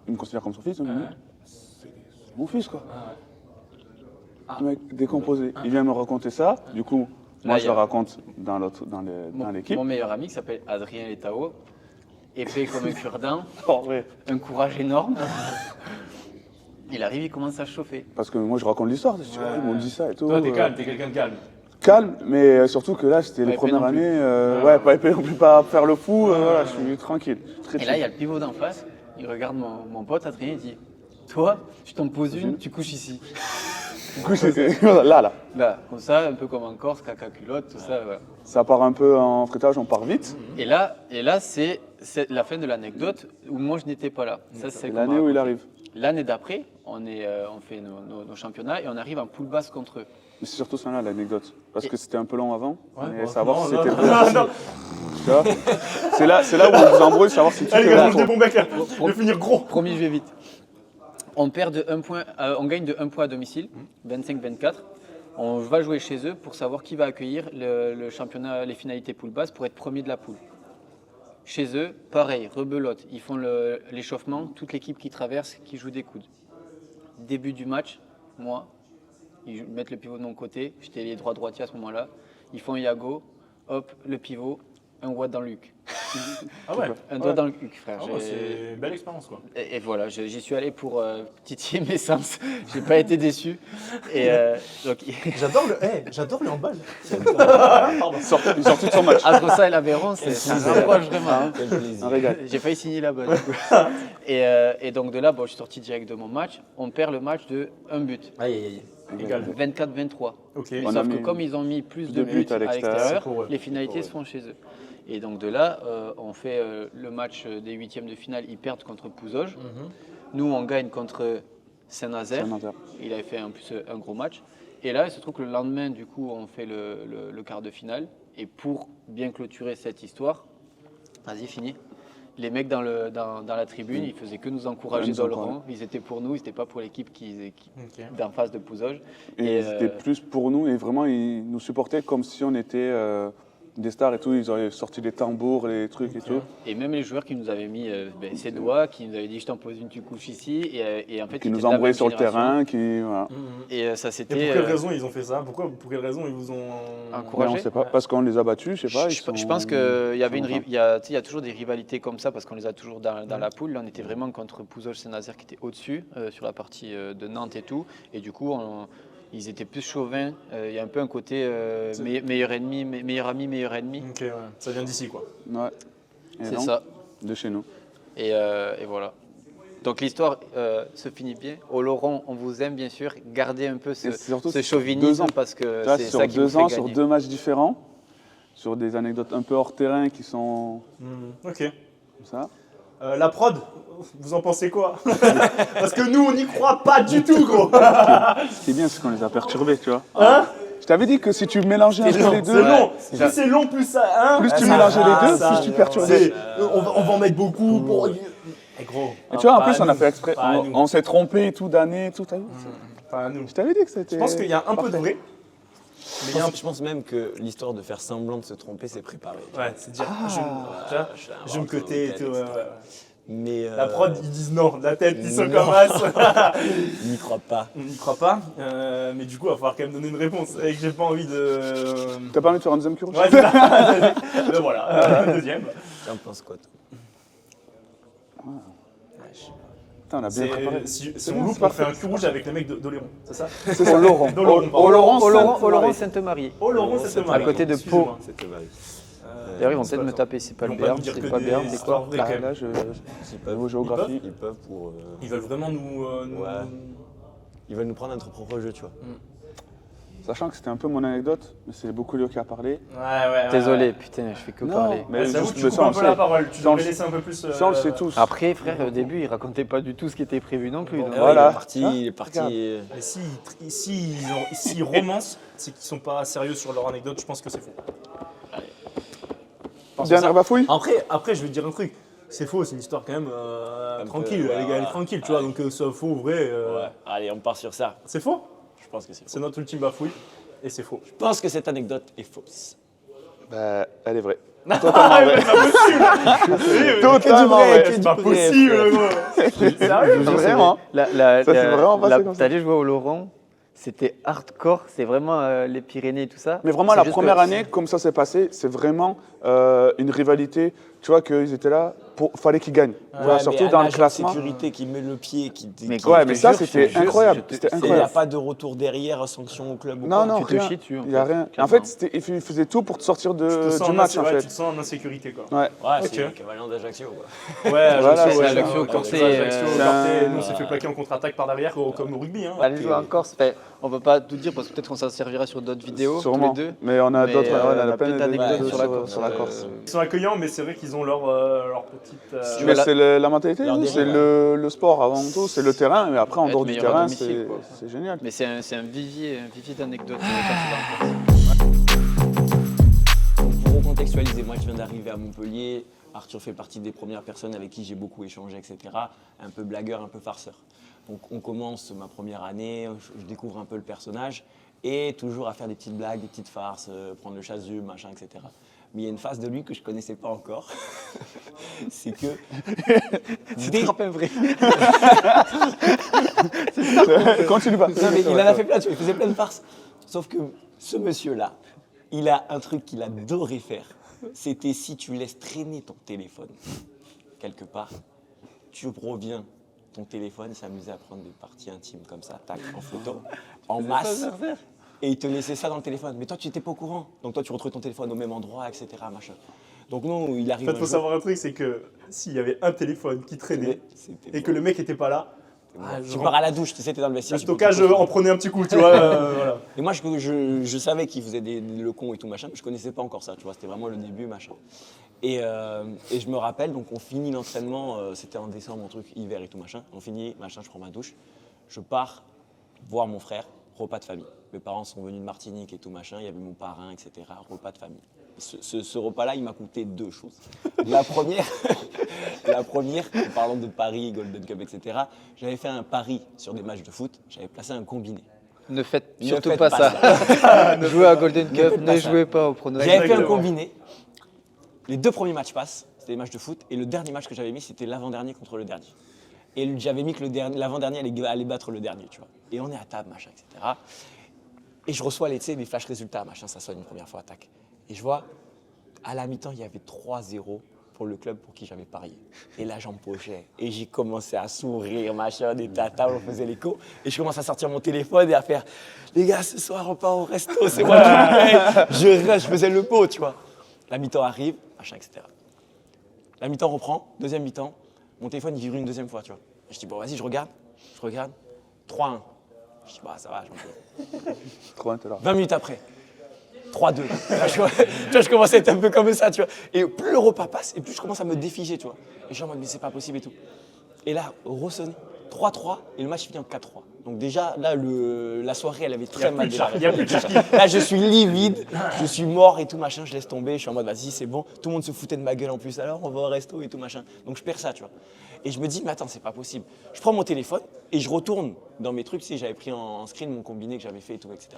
il me considère comme son fils, donc il me dit, c'est mon fils, quoi. Le mec décomposé. Il vient me raconter ça, du coup, moi Là, je il y a- le raconte dans l'équipe. Mon meilleur ami qui s'appelle Adrien Letao, épais comme un cure-dent, En vrai. un courage énorme. Il arrive, il commence à chauffer. Parce que moi je raconte l'histoire, ils m'ont dit ça et tout. Toi t'es calme, t'es quelqu'un de calme. calme, mais surtout que là, c'était les Pas épais premières non plus. années. Ouais, pas épais non plus, pas faire le fou. Voilà, je suis tranquille. Très Et là, il y chill. a le pivot d'en face. Il regarde mon pote Adrien, il dit toi, tu t'en poses une, tu couches ici. Du coup, là. Là, comme ça, un peu comme en Corse, caca culotte, tout ça. Voilà. Ça part un peu en frétage, on part vite. Et là c'est la fin de l'anecdote où moi je n'étais pas là. Ça, c'est L'année où il arrive. L'année d'après, on fait nos championnats et on arrive en poule basse contre eux. Mais c'est surtout ça là, l'anecdote. Parce que c'était un peu long avant. Ouais, mais bon, savoir non, si non, c'était non, vrai. non. Tu vois c'est là où on vous embrouille, savoir si tu Allez, fais les gars, la mange des faute. bons becs là. Je vais finir gros. Promis, je vais vite. On perd de 1 point, on gagne de 1 point à domicile, 25-24. On va jouer chez eux pour savoir qui va accueillir le championnat, les finalités poule basse pour être premier de la poule. Chez eux, pareil, rebelote. Ils font l'échauffement, toute l'équipe qui traverse, qui joue des coudes. Début du match, moi, ils mettent le pivot de mon côté, j'étais les droitiers à ce moment-là. Ils font Iago, hop, le pivot, un watt dans le huc. Ah ouais. Un doigt dans le huc, frère. Ah ouais, c'est une belle expérience quoi. Et voilà, j'y suis allé pour titiller mes sens. J'ai pas été déçu. Et donc, J'adore le handball. Il sortait de son match. entre ça et l'Aveyron, ça rapproche vraiment. Hein. Quel plaisir. Un régal. J'ai failli signer là-bas. Du coup. Et donc de là, bon, je suis sorti direct de mon match. On perd le match de 1 but, Aïe aïe aïe. Égal. 24-23. Ok. Mais On a sauf que mis comme ils ont mis plus de deux buts buts à à l'extérieur, l'extérieur, c'est pour eux. les finalités se font chez eux. Et donc de là, on fait le match des huitièmes de finale. Ils perdent contre Pouzauges. Nous, on gagne contre Saint-Nazaire. Saint-Nazaire. Il avait fait en plus un gros match. Et là, il se trouve que le lendemain, du coup, on fait le quart de finale. Et pour bien clôturer cette histoire, vas-y, fini. Les mecs dans la tribune, ils faisaient que nous encourager Ouais, nous dans le encourager. rang. Ils étaient pour nous, ils n'étaient pas pour l'équipe Ok. d'en face de Pouzauges. Et c'était plus pour nous, et vraiment, ils nous supportaient comme si on était des stars et tout. Ils avaient sorti les tambours, les trucs et tout. Et même les joueurs qui nous avaient mis ses doigts, qui nous avaient dit je t'en pose une, tu couches ici. Et en fait, Qui ils nous étaient de la embrouillaient même sur le génération. terrain, voilà. Et ça Et c'était. pour quelle raison ils ont fait ça pour quelle raison ils vous ont Encouragé. Mais on sait pas, parce qu'on les a battus, je sais pas. Je pense qu'il y avait il y a toujours des rivalités comme ça parce qu'on les a toujours dans la poule. Là, on était vraiment contre Pouzauges Saint-Nazaire qui était au-dessus sur la partie de Nantes et tout. Et du coup, ils étaient plus chauvins. Il y a un peu un côté meilleur ennemi, meilleur ami, meilleur ennemi. Ok, ouais. Ça vient d'ici quoi. Ouais. Et C'est donc, ça. de chez nous. Et voilà. Donc l'histoire se finit bien. Au Laurent, on vous aime bien sûr. Gardez un peu Et surtout, ce sur 2 chauvinisme ans. parce que Tu vois, c'est sur ça qui 2 vous fait ans, sur gagner. 2 matchs différents, sur des anecdotes un peu hors terrain qui sont Ok. comme ça. La prod, vous en pensez quoi? Parce que nous on n'y croit pas du tout gros. Ce qui est bien, c'est qu'on les a perturbés, tu vois. Hein? Je t'avais dit que si tu mélangeais un peu les deux, C'est long. c'est Plus c'est long, plus ça. Hein? plus tu Ça- mélangeais les deux, ça- plus tu perturbais. on va en mettre beaucoup pour. Eh, gros. Et tu vois, en Pas plus, à on a nous. fait exprès. Pas à nous. On s'est trompé et tout d'année et tout. T'as vu Pas à nous. Je t'avais dit que c'était. Je pense qu'il y a un peu de vrai. Mais il y a un Je pense même que l'histoire de faire semblant de se tromper, c'est préparé. Ouais, c'est dire. Ah. Je me côté et tout. Ouais, ouais. Mais La prod, ils disent non. La tête, ils sont non. comme as. je n'y crois pas. On n'y croit pas. Mais du coup, il va falloir quand même donner une réponse. Et que j'ai pas envie de. T'as pas envie de faire un deuxième cure Ouais, c'est ça. Mais voilà, deuxième. Tu en penses quoi, toi? Putain, on a bien préparé. Si C'est on bien, loupe, c'est on fait parfait. un cul rouge avec les mecs d'Oléron, c'est ça? C'est ça, Laurent. D'Oloron, pardon. Au Laurent Sainte-Marie. Oloron, c'est À côté de Pau. C'était mal. D'ailleurs, ils vont peut-être me taper. C'est pas le Ils vont pas Béarn, nous dire c'est que pas des Béarn, c'est histoires quoi vraies, quand même. Là, niveau géographie. Ils peuvent pour. Ils veulent vraiment nous. Ouais. Ils veulent nous prendre notre propre jeu, tu vois. Sachant que c'était un peu mon anecdote, mais c'est beaucoup Léo qui a parlé. Ouais. Désolé, putain, je fais que Non, parler. mais J'avoue juste que tu le coupes un sens, peu la parole. Tu ça, on devrais le- laisser un peu plus. Ça, on le sait tous. Après, frère, au début, il racontait pas du tout ce qui était prévu non plus. donc- Voilà. Il est parti, Hein, il est parti. regarde. Mais s'ils romancent, c'est qu'ils sont pas sérieux sur leur anecdote, je pense que c'est faux. Dernière bafouille Après, je vais te dire un truc. C'est faux, c'est une histoire quand même tranquille. peu, Les gars, elle est tranquille, tu vois. Donc, soit faux ou vrai. Ouais. Allez, on part sur ça. C'est faux. Je pense que c'est faux. C'est notre ultime bafouille. Et c'est faux. Je pense que cette anecdote est fausse. Bah, elle est vraie. Ah, mais c'est pas possible. Totalement vrai. C'est pas possible, gros. Sérieux? Vraiment. Ça, c'est vraiment passé comme ça. T'allais jouer au Laurent, c'était hardcore, c'est vraiment les Pyrénées et tout ça. Mais vraiment, C'est la juste première que- année, comme ça s'est passé, c'est vraiment une rivalité tu vois qu'ils étaient là, fallait qu'ils gagnent. Tu vois, Ouais, surtout mais dans un le agent de classement. sécurité qui met le pied, Mais Ouais, je mais te ça, jure, c'était je te jure, incroyable. je te- C'était il n'y a incroyable. pas de retour derrière, sanction au club ou Non, quoi. non, Tu te rien. chies dessus, en Il y a fait, rien. En clairement. fait, il faisait tout pour te sortir Tu te sens du match, en ouais, fait. tu te sens en insécurité, quoi. Ouais. Ouais, Ok. c'est l'équivalent d'Ajaccio. Ouais, Voilà, Ajaccio, c'est ouais, Ajaccio, Corté, Corté, Ajaccio, c'est Corté, un- nous on s'est fait plaquer en contre-attaque par derrière, comme au rugby. Hein. Aller jouer en Corse, on ne peut pas tout dire parce que peut-être qu'on s'en servira sur d'autres vidéos, Sûrement. tous les deux. Mais on a Mais, d'autres, ouais, on on a a plein plein d'anecdotes d'anecdotes sur la Corse. sur la Corse. Ils sont accueillants, mais c'est vrai qu'ils ont leur petite. Tu Mais vas c'est la mentalité, leur c'est dérive, le sport avant tout, c'est le terrain, mais après en Être dehors du meilleur à terrain, domicile, quoi. c'est génial. Mais c'est un vivier d'anecdotes quand tu vas en Corse. Donc, pour recontextualiser, moi je viens d'arriver à Montpellier. Arthur fait partie des premières personnes avec qui j'ai beaucoup échangé, etc. Un peu blagueur, un peu farceur. Donc on commence ma première année, je découvre un peu le personnage et toujours à faire des petites blagues, des petites farces, prendre le chasse-hume, machin, etc. Mais il y a une phase de lui que je ne connaissais pas encore. C'est que. C'était un vrai. Continue pas. Non, mais il en a fait plein, tu vois, il faisait plein de farces. Sauf que ce monsieur-là, il a un truc qu'il adorait faire. C'était si tu laisses traîner ton téléphone quelque part, tu reviens, ton téléphone, il s'amusait à prendre des parties intimes comme ça, tac, en photo, en masse. Et il te laissait ça dans le téléphone. Mais toi, tu n'étais pas au courant. Donc toi, tu retrouvais ton téléphone au même endroit, etc. Machin. Donc non, il En arrive fait, un faut jour- savoir un truc, c'est que s'il y avait un téléphone qui traînait C'était et que le mec était pas là, Tu pars à la douche, tu sais, t'es dans le vestiaire. le tu peux stockage tout en prenait un petit coup, tu vois. Voilà. Et moi, je savais qu'il faisait le con et tout machin, mais je connaissais pas encore ça, tu vois. C'était vraiment le début, machin. Et je me rappelle, donc on finit l'entraînement, c'était en décembre, un truc hiver et tout machin. On finit, machin, je prends ma douche. Je pars voir mon frère, repas de famille. Mes parents sont venus de Martinique et tout machin, il y avait mon parrain, etc. Repas de famille. Ce repas-là, il m'a coûté deux choses. La première, en parlant de Paris, Golden Cup, etc., j'avais fait un pari sur des matchs de foot, j'avais placé un combiné. Ne faites Ne surtout faites pas pas ça. Jouez à Golden Cup, faites pas ne ça. jouez pas au pronostic. J'avais fait un Exactement. combiné. Les deux premiers matchs passent, c'était des matchs de foot, et le dernier match que j'avais mis, c'était l'avant-dernier contre le dernier. Et j'avais mis que l'avant-dernier allait battre le dernier, tu vois. Et on est à table, machin, etc. Et je reçois les flash résultats, machin, ça sonne une première fois, tac. Et je vois, à la mi-temps, il y avait 3-0 pour le club pour qui j'avais parié. Et là, j'en pochais. Et j'ai commencé à sourire, machin, des tatas, on faisait l'écho. Et je commence à sortir mon téléphone et à faire « Les gars, ce soir, on part au resto, c'est moi qui me paye. Je faisais le pot, tu vois. La mi-temps arrive, machin, etc. La mi-temps reprend, deuxième mi-temps. Mon téléphone, il vibre une deuxième fois, tu vois. Et je dis « Bon, vas-y, je regarde. » Je regarde. 3-1. Je dis « Bah, ça va, je m'en peux. » Trop intéressant. 20 minutes après, 3-2. Là, tu vois, je commence à être un peu comme ça, tu vois. Et plus le repas passe, et plus je commence à me défiger, tu vois. Et je suis en mode, mais c'est pas possible et tout. Et là, ressonne, 3-3, et le match finit en 4-3. Donc déjà, là, la soirée, elle avait très mal démarré. Il y a plus de charqui. Là, je suis livide, je suis mort et tout, machin, je laisse tomber. Je suis en mode, vas-y, c'est bon. Tout le monde se foutait de ma gueule en plus, alors on va au resto et tout, machin. Donc je perds ça, tu vois. Et je me dis, mais attends, c'est pas possible. Je prends mon téléphone et je retourne dans mes trucs. Tu sais, j'avais pris en screen mon combiné que j'avais fait et tout, etc.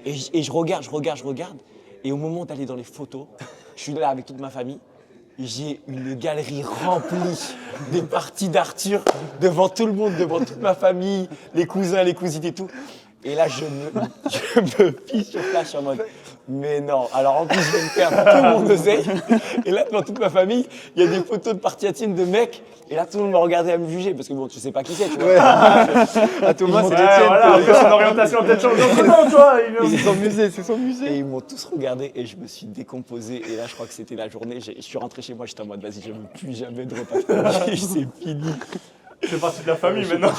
Et je regarde. Et au moment d'aller dans les photos, je suis là avec toute ma famille. J'ai une galerie remplie des parties d'Arthur devant tout le monde, devant toute ma famille, les cousins, les cousines et tout. Et là, je me pisse sur place en mode, mais non. Alors en plus, je vais me perdre tout mon oseille. Et là, devant toute ma famille, il y a des photos de parties intimes de mecs. Et là, tout le monde me regardait à me juger parce que bon, tu sais pas qui c'est, tu vois. À Thomas, c'est Ouais, le tien. voilà, après son orientation a peut-être changé entre temps, tu vois. C'est son musée, c'est son musée. Et ils m'ont tous regardé et je me suis décomposé. Et là, je crois que c'était la journée. Je suis rentré chez moi, j'étais en mode, vas-y, je ne veux plus jamais de repas de famille. C'est fini. C'est partie de la famille maintenant.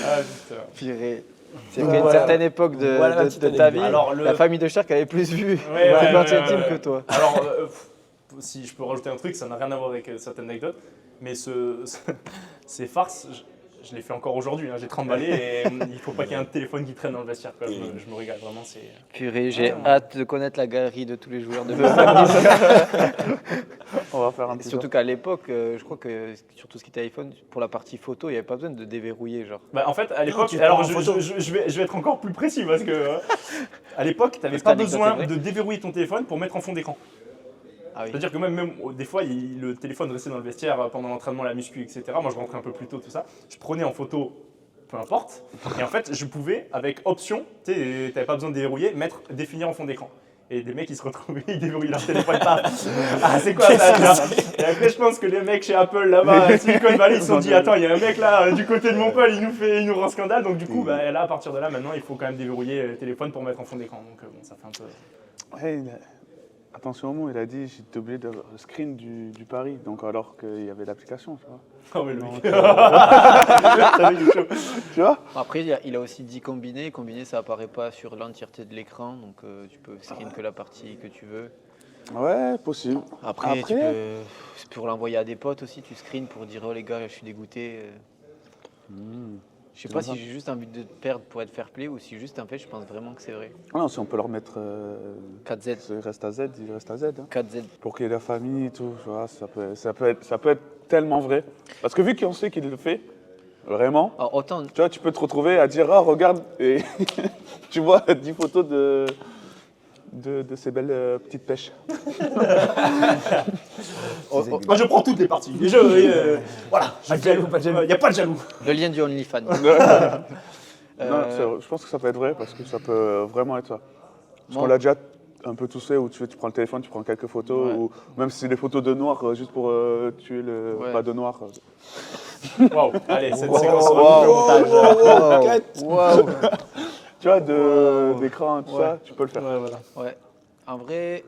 Ah, putain. Purée. C'est qu'à une certaine époque de, Voilà ma de- petite de ta vie, anecdote. Alors, la famille de Cherk avait plus vu Ouais, tes ouais, parties ouais, intimes ouais. que toi. Alors, si je peux rajouter un truc, ça n'a rien à voir avec cette anecdote, mais ces farces, je les fais encore aujourd'hui. Hein. J'ai 30 balais et il ne faut pas qu'il y ait un téléphone qui traîne dans le vestiaire. Quoi. Je me régale vraiment. Purée, j'ai hâte de connaître la galerie de tous les joueurs de famille. On va faire un petit Surtout qu'à l'époque, je crois que sur tout ce qui était iPhone, pour la partie photo, il n'y avait pas besoin de déverrouiller. Genre. Bah, en fait, à l'époque, tu alors prends en photo. je vais être encore plus précis parce que à l'époque, tu n'avais Parce pas que l'anecdote besoin est vraie. de déverrouiller ton téléphone pour mettre en fond d'écran. Ah oui. C'est-à-dire que même des fois, le téléphone restait dans le vestiaire pendant l'entraînement, la muscu, etc. Moi, je rentrais un peu plus tôt, tout ça. Je prenais en photo, peu importe. Et en fait, je pouvais, avec option, tu n'avais pas besoin de déverrouiller, définir en fond d'écran. Et des mecs, ils se retrouvent, ils déverrouillent leur téléphone. Ah, c'est quoi ça, tu vois? Et après, je pense que les mecs chez Apple, là-bas, à Silicon Valley, ils se sont dit, attends, il y a un mec là, du côté de Montpellier, il nous rend scandale. Donc du coup, bah, là, à partir de là, maintenant, il faut quand même déverrouiller le téléphone pour mettre en fond d'écran. Donc bon, ça fait un peu... Ouais, attention au mot, il a dit j'étais obligé de screen du pari, donc alors qu'il y avait l'application, tu vois. Ah ouais, le Donc, mec. Ça fait quelque chose. tu vois. Après, il a aussi dit combiner. Combiner, ça apparaît pas sur l'entièreté de l'écran, donc tu peux screen que la partie que tu veux. Ouais, possible. Après, tu peux, pour l'envoyer à des potes aussi, tu screens pour dire oh les gars, je suis dégoûté. Je sais pas si j'ai juste envie de perdre pour être fair play ou si juste en fait je pense vraiment que c'est vrai. Ah non, si on peut leur mettre 4Z. il reste à Z, il reste à Z. Hein. 4Z. Pour qu'il y ait la famille et tout, tu vois, ça peut être tellement vrai. Parce que vu qu'on sait qu'il le fait, vraiment, Alors autant, tu vois, tu peux te retrouver à dire, ah, regarde, et tu vois 10 photos de ces belles petites pêches. Moi, je prends toutes les parties. Les jeux, voilà. Il n'y a pas de jaloux. le lien du OnlyFans. Non, je pense que ça peut être vrai parce que ça peut vraiment être ça. Parce qu'on l'a déjà un peu tous fait où tu prends le téléphone, tu prends quelques photos, ou même si c'est des photos de noir juste pour tuer le pas de noir. Waouh, allez, cette séquence sera au montage. Waouh. Tu vois, d'écran, tout ça, tu peux le faire. Ouais, voilà. Ouais. En vrai,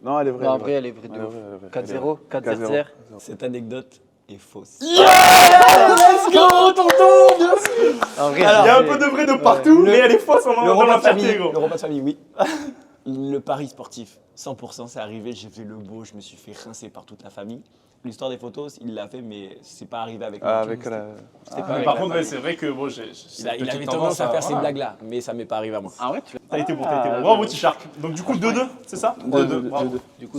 Non, elle est vraie. non, en vrai, elle est vraie de Elle est ouf. vraie, elle est vraie. 4-0, 4-0. Cette anecdote est fausse. Let's go, tonton, bien sûr. En vrai, Il y a un peu de vrai de partout, mais elle est fausse Le dans repas de l'entièreté, famille, gros. le repas de famille, oui. Le pari sportif, 100%, c'est arrivé, j'ai fait le beau, je me suis fait rincer par toute la famille. L'histoire des photos, il l'a fait, mais c'est pas arrivé avec moi. Avec la... c'était pas Mais avec par la contre, famille. c'est vrai que bon, j'ai Il avait tendance à faire ces blagues-là, mais ça m'est pas arrivé à moi. Ah ouais, T'as été bon, t'as été bon. Bravo, T-Shark. Donc du coup, 2-2, c'est ça 2-2. Bravo. Du coup,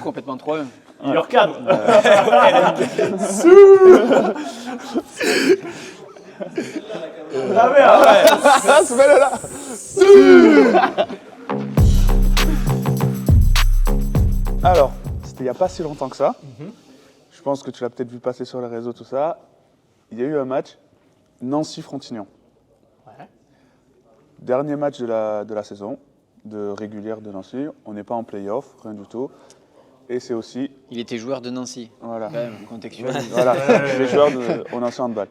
complètement 3-1. Il leur cadre. Ah merde. Alors, c'était il n'y a pas si longtemps que ça. Je pense que tu l'as peut-être vu passer sur les réseaux, tout ça. Il y a eu un match, Nancy-Frontignan. Ouais. Dernier match de la saison, de régulière de Nancy. On n'est pas en play-off, rien du tout. Et c'est aussi, Il était joueur de Nancy. voilà, Quand même, contextuel. voilà les joueurs au Nancy Handball,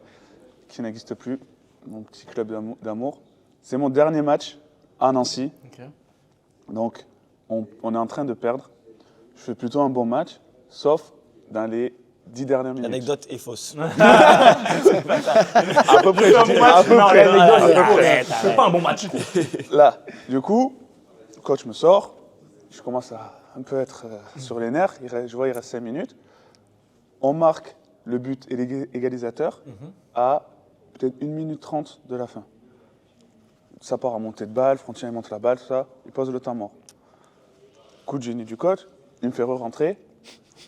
qui n'existe plus, mon petit club d'amour. C'est mon dernier match à Nancy. Ok. Donc, on est en train de perdre. Je fais plutôt un bon match, sauf dans les 10 dernières minutes. L'anecdote est fausse. À peu près, je dirais, à peu près. C'est pas un bon match. Là, du coup, le coach me sort. Je commence à un peu être sur les nerfs. Je vois, il reste 5 minutes. On marque le but égalisateur à peut-être 1 minute 30 de la fin. Ça part à montée de balle, Frontignan monte la balle, tout ça. Il pose le temps mort. Coup de génie du coach, il me fait re-rentrer.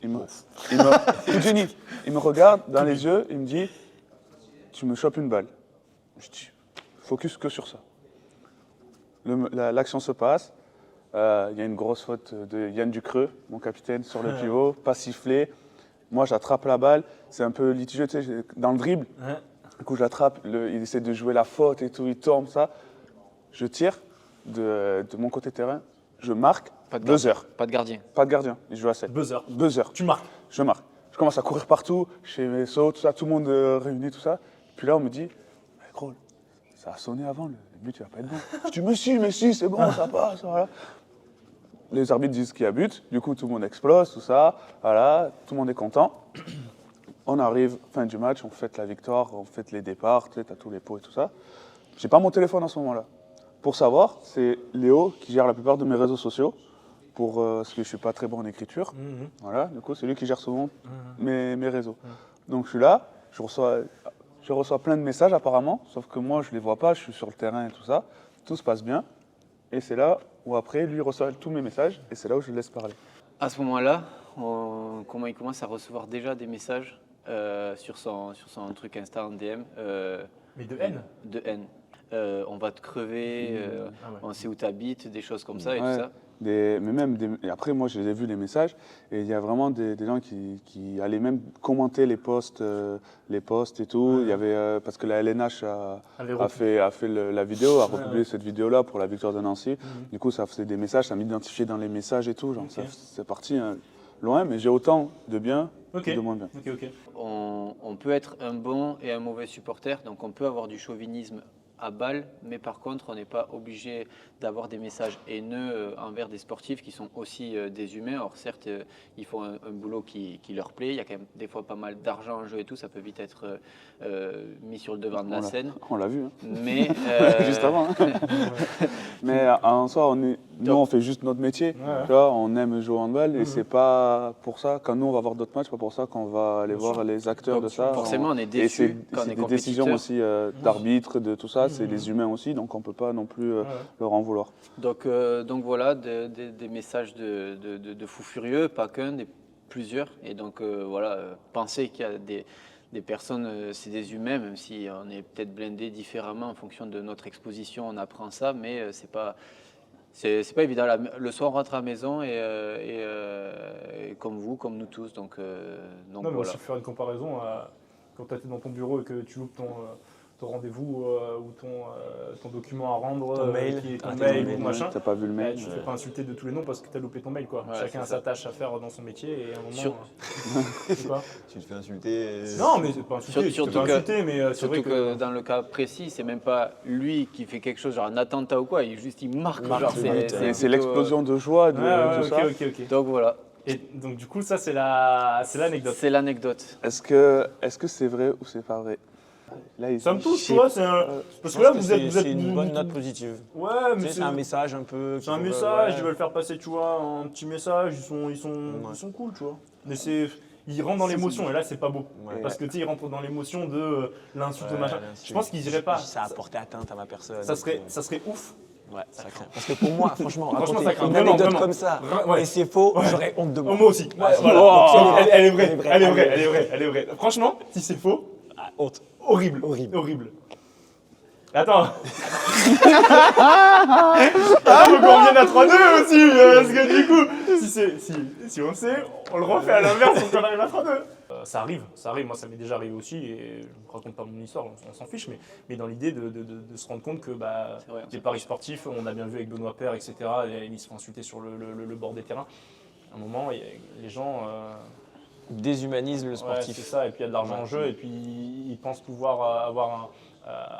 Coup de génie. Il me regarde dans les yeux, il me dit « Tu me chopes une balle ». Je dis « Focus que sur ça ». L'action se passe. Il y a une grosse faute de Yann Ducreux, mon capitaine, sur le pivot, pas sifflé. Moi, j'attrape la balle. C'est un peu litigieux, tu sais, dans le dribble. Du coup, j'attrape, il essaie de jouer la faute et tout, il tombe, ça. Je tire de mon côté terrain, je marque, Pas de 2 heures. Pas de gardien. Pas de gardien, il joue à 7. Buzzer. Buzzer. Tu marques. Je marque. Je commence à courir partout, chez mes sauts, tout ça, tout le monde réuni, tout ça. Puis là, on me dit, mais gros, ça a sonné avant, le but, il va pas être bon. Je dis, mais si, c'est bon, ça passe, voilà. Les arbitres disent qu'il y a but, du coup, tout le monde explose, tout ça, voilà, tout le monde est content. On arrive, fin du match, on fête la victoire, on fête les départs, tu sais, t'as tous les pots et tout ça. J'ai pas mon téléphone à ce moment-là. Pour savoir, c'est Léo qui gère la plupart de mes réseaux sociaux, parce que je suis pas très bon en écriture. Voilà, du coup, c'est lui qui gère souvent mes réseaux. Donc je suis là, je reçois plein de messages apparemment, sauf que moi je les vois pas, je suis sur le terrain et tout ça. Tout se passe bien. Et c'est là où après, lui reçoit tous mes messages, et c'est là où je le laisse parler. À ce moment-là, comment il commence à recevoir déjà des messages sur son truc Insta en DM. Mais de haine. De haine. On va te crever, on sait où tu habites, des choses comme ça et Ouais. tout ça. mais même et après, moi, je les ai vus les messages, et il y a vraiment des gens qui allaient même commenter les posts et tout. Ouais. Il y avait, parce que la LNH Avait a fait la vidéo, a republié ouais. cette vidéo-là pour la victoire de Nancy. Mhm. Du coup, ça faisait des messages, ça m'identifiait dans les messages et tout. Genre, Ok. c'est parti loin, mais j'ai autant de bien Ok. que de moins bien. Ok. On peut être un bon et un mauvais supporter, donc on peut avoir du chauvinisme à balle, mais par contre, on n'est pas obligé d'avoir des messages haineux envers des sportifs qui sont aussi des humains. Or, certes, ils font un boulot qui leur plaît. Il y a quand même des fois pas mal d'argent en jeu et tout. Ça peut vite être mis sur le devant de la scène. On l'a vu, hein. Mais juste avant. Hein. Mais en soi, nous, on fait juste notre métier. Ouais. Tu vois, on aime jouer au handball et c'est pas pour ça, quand nous on va voir d'autres matchs, c'est pas pour ça qu'on va aller voir les acteurs donc, de ça. forcément, on est Et déçu quand on c'est est des décisions compétiteur. aussi d'arbitre, de tout ça, c'est des humains aussi, donc on peut pas non plus leur en vouloir. Donc voilà, des messages de fous furieux, pas qu'un, plusieurs. Et donc voilà, penser qu'il y a des personnes, c'est des humains, même si on est peut-être blindé différemment en fonction de notre exposition, on apprend ça, mais c'est pas évident. Le soir, on rentre à la maison et comme vous, comme nous tous. Donc Non, mais voilà. aussi faire une comparaison quand tu es dans ton bureau et que tu loupes ton rendez-vous ou ton document à rendre, Ton mail. ton Ah, mail ton ou mail, machin. T'as pas vu le mail? Tu te fais pas insulter de tous les noms parce que tu as loupé ton mail, quoi. Ouais, Chacun a c'est sa ça. tâche à faire dans son métier et à un moment. Sur- C'est quoi Tu te fais insulter. Non, mais c'est pas insulter, tu te Surtout fais que- insulter, mais c'est vrai Surtout que. que dans le cas précis, c'est même pas lui qui fait quelque chose, genre un attentat ou quoi, il marque. Marque Genre, le but, Et c'est plutôt, l'explosion de joie, de Ouais, tout ça. ok. Donc voilà, Et donc, du coup, ça, c'est l'anecdote. c'est l'anecdote. Est-ce que c'est vrai ou c'est pas vrai? Là, Ça me touche, je tu vois, c'est un. Parce que là, vous êtes. C'est une bonne note positive. Ouais, Tu mais sais, c'est un message un peu. C'est un message, ils veulent faire passer, tu vois, un petit message, ils sont cool, tu vois. Mais ils rentrent dans l'émotion, et là, c'est pas beau. Ouais. Parce que, tu sais, ils rentrent dans l'émotion de l'insulte, Ouais, machin. l'insulte. Je pense qu'ils iraient pas. Ça a porté atteinte à ma personne. Ça serait ouf. Ouais, ça craint. Parce que pour moi, franchement, Franchement, raconter ça craint. une Vraiment, anecdote vraiment. comme ça, Ouais. et c'est faux, Ouais. j'aurais honte de Oh, moi. moi aussi. Ouais, Voilà. oh. Donc, elle est vraie, Elle est vraie. elle est vraie. Franchement, si c'est faux, Ah, honte. horrible. Attends. Faut qu'on revienne à 3-2 aussi, parce que du coup, si on sait, on le refait à l'inverse pour qu'on arrive à 3-2. Ça arrive, moi ça m'est déjà arrivé aussi, et je ne raconte pas mon histoire, on s'en fiche, mais dans l'idée de se rendre compte que C'est vrai, les paris sportifs, on a bien vu avec Benoît Paire, etc., et ils se font insulter sur le bord des terrains. À un moment, les gens... Déshumanise le Ouais, sportif. c'est ça, et puis il y a de l'argent en jeu, et puis ils pensent pouvoir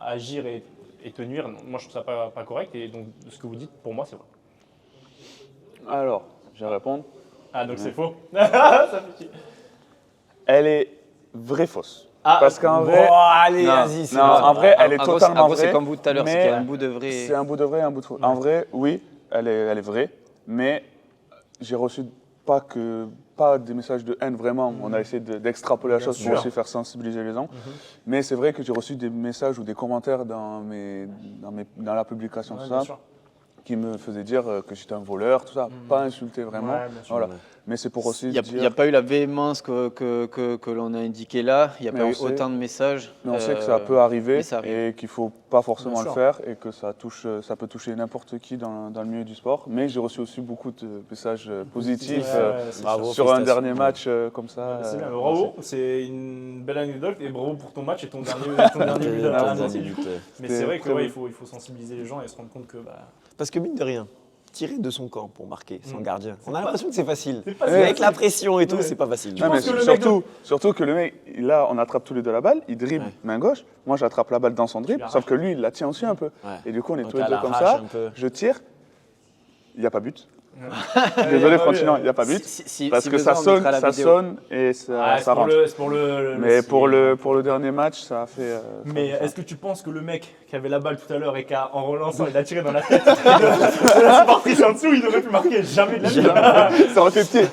agir et te nuire. Moi, je trouve ça pas correct, et donc ce que vous dites, pour moi, c'est vrai. Alors, je vais répondre. Ah, donc c'est faux. Ça fait chier. Elle est vraie-fausse. Ah, Parce qu'en Bon, vrai, allez, non, vas-y, c'est non, bon. en vrai, elle est En gros, totalement vraie. c'est comme vous tout à l'heure, c'est mais qu'il y a un bout de vrai. C'est un bout de vrai et un bout de faux. En vrai, oui, elle est vraie, mais j'ai reçu pas des messages de haine vraiment. On a essayé d'extrapoler la Bien chose sûr. pour aussi faire sensibiliser les gens. Mais c'est vrai que j'ai reçu des messages ou des commentaires dans la publication, Ouais, tout bien ça, sûr. qui me faisaient dire que j'étais un voleur, tout ça. Pas insulter vraiment. Ouais, bien sûr. Voilà. Mais c'est pour aussi Il n'y dire... a pas eu la véhémence que l'on a indiqué là, il n'y a Mais pas on eu sait- autant de messages. Mais on sait que ça peut arriver mais ça arrive. et qu'il ne faut pas forcément Bien le sûr. faire et que ça peut toucher n'importe qui dans le milieu du sport. Mais j'ai reçu aussi beaucoup de messages positifs c'est Bravo. sur un félicitations. dernier match comme ça. C'est bien, merci. bravo, c'est une belle anecdote, et bravo pour ton match et ton dernier but à Nancy, du coup. Mais c'est vrai que très ouais, bon. il faut sensibiliser les gens et se rendre compte que Parce que mine de rien, tirer de son camp pour marquer sans gardien, on a pas- l'impression que c'est facile. c'est pas Mais facile. avec la pression et tout, Ouais. c'est pas facile. Non, mais penses que le mec surtout que le mec, là, on attrape tous les deux la balle, il dribble Ouais. main gauche. Moi, j'attrape la balle dans son dribble, l'arraches. sauf que lui, il la tient aussi un peu. Ouais. Et du coup, on est Donc, tous les à deux comme l'arrache ça. un peu. Je tire, il n'y a pas but. Allez, Désolé, allez, Franchino, allez. il n'y a pas but. Si Parce que besoin, ça on mettra la sonne, vidéo. et Ah, ça rentre. c'est pour le Mais pour c'est- le dernier match, ça a fait. Mais est-ce que tu penses que le mec qui avait la balle tout à l'heure et en relançant, il a tiré dans la tête de la supportrice en dessous, il aurait pu marquer jamais de la vie. ça aurait fait pied.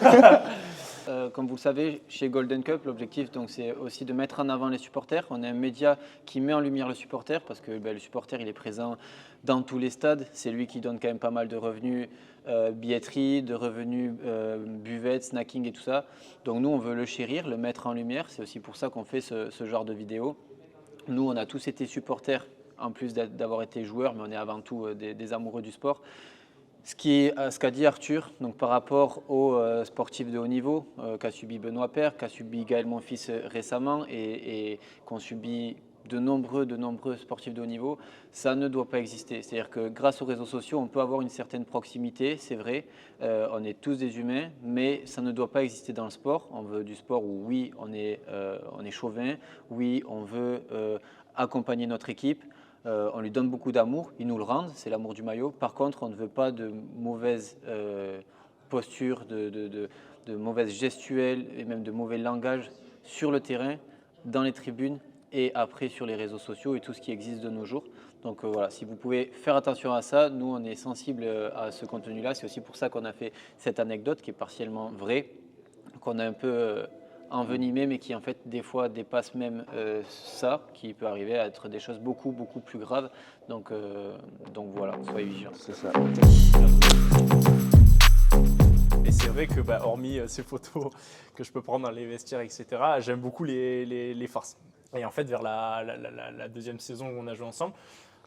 Comme vous le savez, chez Golden Cup, l'objectif donc c'est aussi de mettre en avant les supporters. On est un média qui met en lumière le supporter parce que le supporter il est présent dans tous les stades. C'est lui qui donne quand même pas mal de revenus billetterie, de revenus buvette, snacking et tout ça. Donc nous on veut le chérir, le mettre en lumière. C'est aussi pour ça qu'on fait ce genre de vidéo. Nous on a tous été supporters en plus d'avoir été joueurs, mais on est avant tout des amoureux du sport. Ce qu'a dit Arthur, donc par rapport aux sportifs de haut niveau qu'a subi Benoît Paire, qu'a subi Gaël Monfils récemment et qu'ont subi de nombreux sportifs de haut niveau, ça ne doit pas exister. C'est-à-dire que grâce aux réseaux sociaux, on peut avoir une certaine proximité, c'est vrai, on est tous des humains, mais ça ne doit pas exister dans le sport. On veut du sport où oui, on est chauvin, oui, on veut accompagner notre équipe. On lui donne beaucoup d'amour, ils nous le rendent, c'est l'amour du maillot. Par contre, on ne veut pas de mauvaises postures, de mauvaises gestuelles et même de mauvais langage sur le terrain, dans les tribunes et après sur les réseaux sociaux et tout ce qui existe de nos jours. Donc voilà, si vous pouvez faire attention à ça, nous on est sensibles à ce contenu-là. C'est aussi pour ça qu'on a fait cette anecdote qui est partiellement vraie, qu'on a un peu envenimé, mais qui en fait des fois dépasse même ça, qui peut arriver à être des choses beaucoup plus graves. Donc voilà, soyez vigilants. C'est ça. Et c'est vrai que hormis ces photos que je peux prendre dans les vestiaires, etc., j'aime beaucoup les farces. Et en fait, vers la deuxième saison où on a joué ensemble,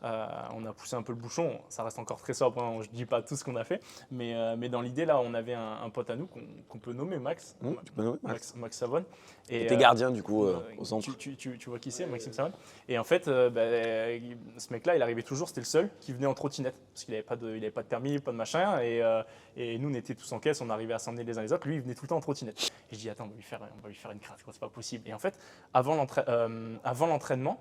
on a poussé un peu le bouchon. Ça reste encore très sobre, hein, je ne dis pas tout ce qu'on a fait. Mais dans l'idée, là, on avait un pote à nous qu'on peut nommer Max. Tu peux nommer Max Savon. Et t'es gardien du coup au centre. Tu vois qui c'est, Maxime Savon. Et en fait, ce mec-là, il arrivait toujours, c'était le seul qui venait en trottinette. Parce qu'il n'avait pas de permis, pas de machin. Et nous, on était tous en caisse, on arrivait à s'emmener les uns les autres. Lui, il venait tout le temps en trottinette. Et je dis, attends, on va lui faire une crasse, c'est pas possible. Et en fait, avant l'entraînement,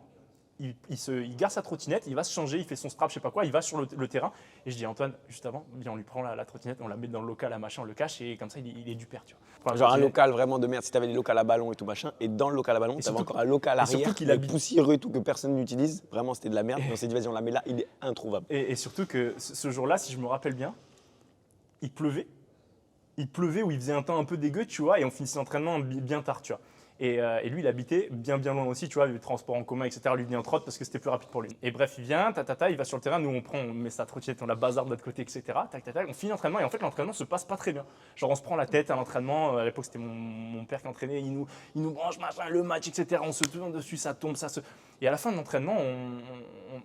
il garde sa trottinette, il va se changer, il fait son strap, je sais pas quoi, il va sur le terrain. Et je dis, Antoine, juste avant, on lui prend la trottinette, on la met dans le local à machin, on le cache et comme ça, il est du père. Tu vois. Genre un local vraiment de merde, si t'avais des locaux à ballon et tout machin, et dans le local à ballon, t'avais encore un local arrière qui est poussiéreux et tout que personne n'utilise. Vraiment, c'était de la merde. Et on s'est dit, vas-y, on la met là, il est introuvable. Et surtout que ce jour-là, si je me rappelle bien, il pleuvait ou il faisait un temps un peu dégueu, tu vois, et on finissait l'entraînement bien tard, tu vois. Et lui, il habitait bien loin aussi, tu vois, le transport en commun, etc. Lui venait en trotte parce que c'était plus rapide pour lui. Et bref, il vient, il va sur le terrain, nous on met sa trottinette, on la bazarde de notre côté, etc. On finit l'entraînement et en fait l'entraînement se passe pas très bien. Genre on se prend la tête à l'entraînement, à l'époque c'était mon père qui entraînait, il nous branche machin, le match, etc. On se tourne dessus, ça tombe, Et à la fin de l'entraînement,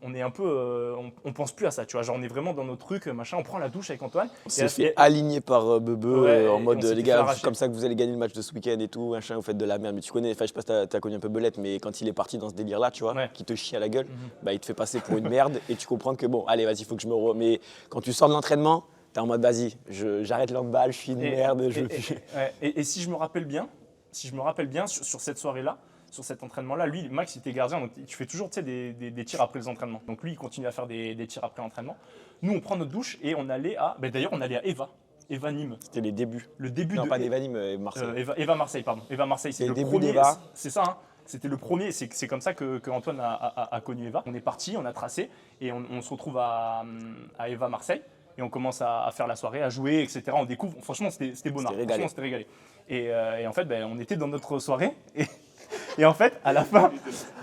on est un peu, on pense plus à ça, tu vois. Genre on est vraiment dans nos trucs, machin, on prend la douche avec Antoine. On s'est fait aligner par Bebe en mode les gars, c'est comme ça que vous allez gagner le match de ce week-end et tout, machin, vous faites de la merde. Tu connais, enfin, je sais pas si t'as connu un peu Belette, mais quand il est parti dans ce délire-là, tu vois, qui te chie à la gueule, il te fait passer pour une merde et tu comprends que bon, allez, vas-y, il faut que je me Mais quand tu sors de l'entraînement, t'es en mode vas-y, j'arrête l'handball, je suis une merde. Et si je me rappelle bien, sur cette soirée-là, sur cet entraînement-là, lui, Max, il était gardien, donc tu fais toujours des tirs après les entraînements. Donc lui, il continue à faire des tirs après l'entraînement. Nous, on prend notre douche et on allait à Eva. Eva Nîmes. C'était les débuts. Le début non, de pas d'Eva Nîmes, Marseille. Eva Marseille, pardon. Eva Marseille, c'est le début premier. d'Eva. C'est ça, hein. C'était le premier. C'est comme ça que Antoine a connu Eva. On est parti, on a tracé et on se retrouve à Eva Marseille et on commence à faire la soirée, à jouer, etc. On découvre. Franchement, c'était bon. Franchement, c'était régalé. Et en fait, on était dans notre soirée et en fait, à la fin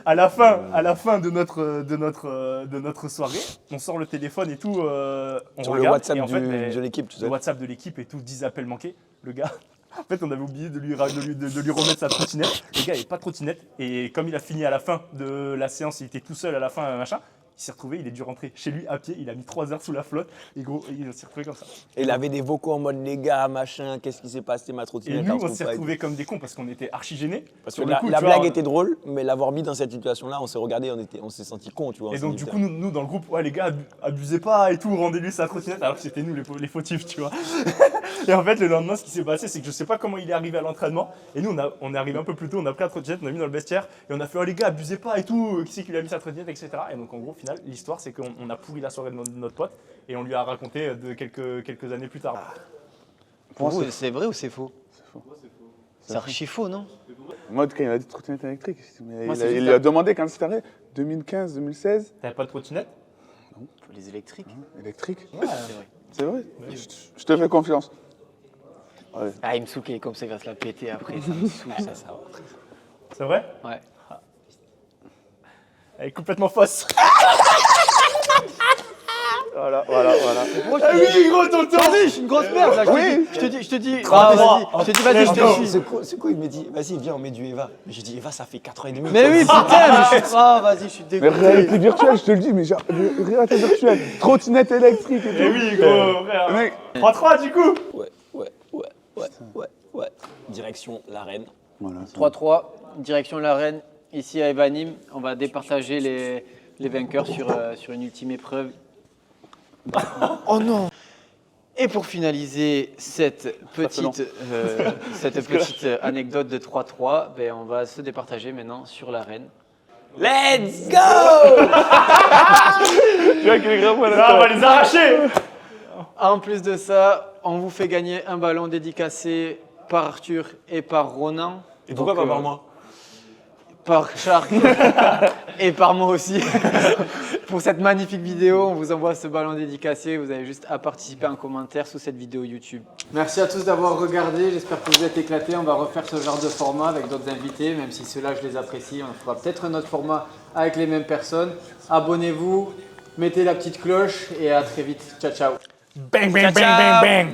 de notre soirée, on sort le téléphone et tout, on sur regarde, le WhatsApp et en fait, de l'équipe, tu sais. Le WhatsApp de l'équipe et tout, 10 appels manqués. Le gars, en fait, on avait oublié de lui remettre sa trottinette. Le gars n'avait pas de trottinette et comme il a fini à la fin de la séance, il était tout seul à la fin, machin. Il s'est retrouvé, il est dû rentrer chez lui à pied, il a mis 3 heures sous la flotte et gros, il s'est retrouvé comme ça. Et il avait des vocaux en mode les gars, machin, qu'est-ce qui s'est passé, ma trottinette. Et nous, on s'est retrouvés comme des cons parce qu'on était archi gênés. Parce que la blague était drôle, mais l'avoir mis dans cette situation-là, on s'est regardé, on s'est senti con, tu vois. Et donc du coup, nous dans le groupe, ouais les gars, abusez pas et tout, rendez-lui sa trottinette, alors que c'était nous les fautifs, tu vois. Et en fait, le lendemain, ce qui s'est passé, c'est que je sais pas comment il est arrivé à l'entraînement. Et nous, on est arrivé un peu plus tôt, on a pris la trottinette, on a mis dans le vestiaire et on a fait oh les gars, abusez pas et tout, qui c'est qui lui a mis sa trottinette, etc. Et donc en gros, au final, l'histoire, c'est qu'on a pourri la soirée de notre pote et on lui a raconté quelques années plus tard. Pour vous, c'est vrai ou c'est faux? C'est faux. C'est archi faux, non? Moi, quand il a dit trottinette électrique, il lui a demandé quand c'était arrivé, 2015, 2016. T'avais pas de trottinette? Non. Les électriques? Électrique? Ouais, c'est vrai. C'est vrai. Je te fais confiance. Ouais. Ah, il me saoule qu'il est comme ça, il va se la péter après, ça me saoule, ça va. C'est vrai? Ouais. Elle est complètement fausse. Voilà. Oui, gros tonton. Vas-y, je suis une grosse merde là. Oui. Je te dis. Trois, Vas-y, trois. je te dis, vas-y, je te suis. C'est quoi il me dit, vas-y, viens, on met du Eva. Mais j'ai dit, Eva, ça fait 4 ans et demi. Mais oui, putain, mais je suis. Ah, vas-y, je suis Mais dégoûté. réalité virtuelle, je te le dis, mais genre, réalité virtuelle, trottinette électrique et tout. Eh oui, gros, frère. Mec, 3-3 du coup. Ouais. Direction l'arène. voilà. 3-3, direction l'arène. Ici à Evanim, on va départager les vainqueurs sur une ultime épreuve. Oh non! Et pour finaliser cette petite anecdote de 3-3, ben on va se départager maintenant sur l'arène. Let's go! Tu vois qu'il est grave, voilà. Là, on va les arracher. En plus de ça, on vous fait gagner un ballon dédicacé par Arthur et par Ronan. Et pourquoi Donc, pas par moi? Par Shark et par moi aussi. Pour cette magnifique vidéo, on vous envoie ce ballon dédicacé. Vous avez juste à participer en commentaire sous cette vidéo YouTube. Merci à tous d'avoir regardé. J'espère que vous êtes éclatés. On va refaire ce genre de format avec d'autres invités, même si ceux-là, je les apprécie. On fera peut-être un autre format avec les mêmes personnes. Abonnez-vous, mettez la petite cloche et à très vite. Ciao, ciao. Bang, bang, bang, bang, bang.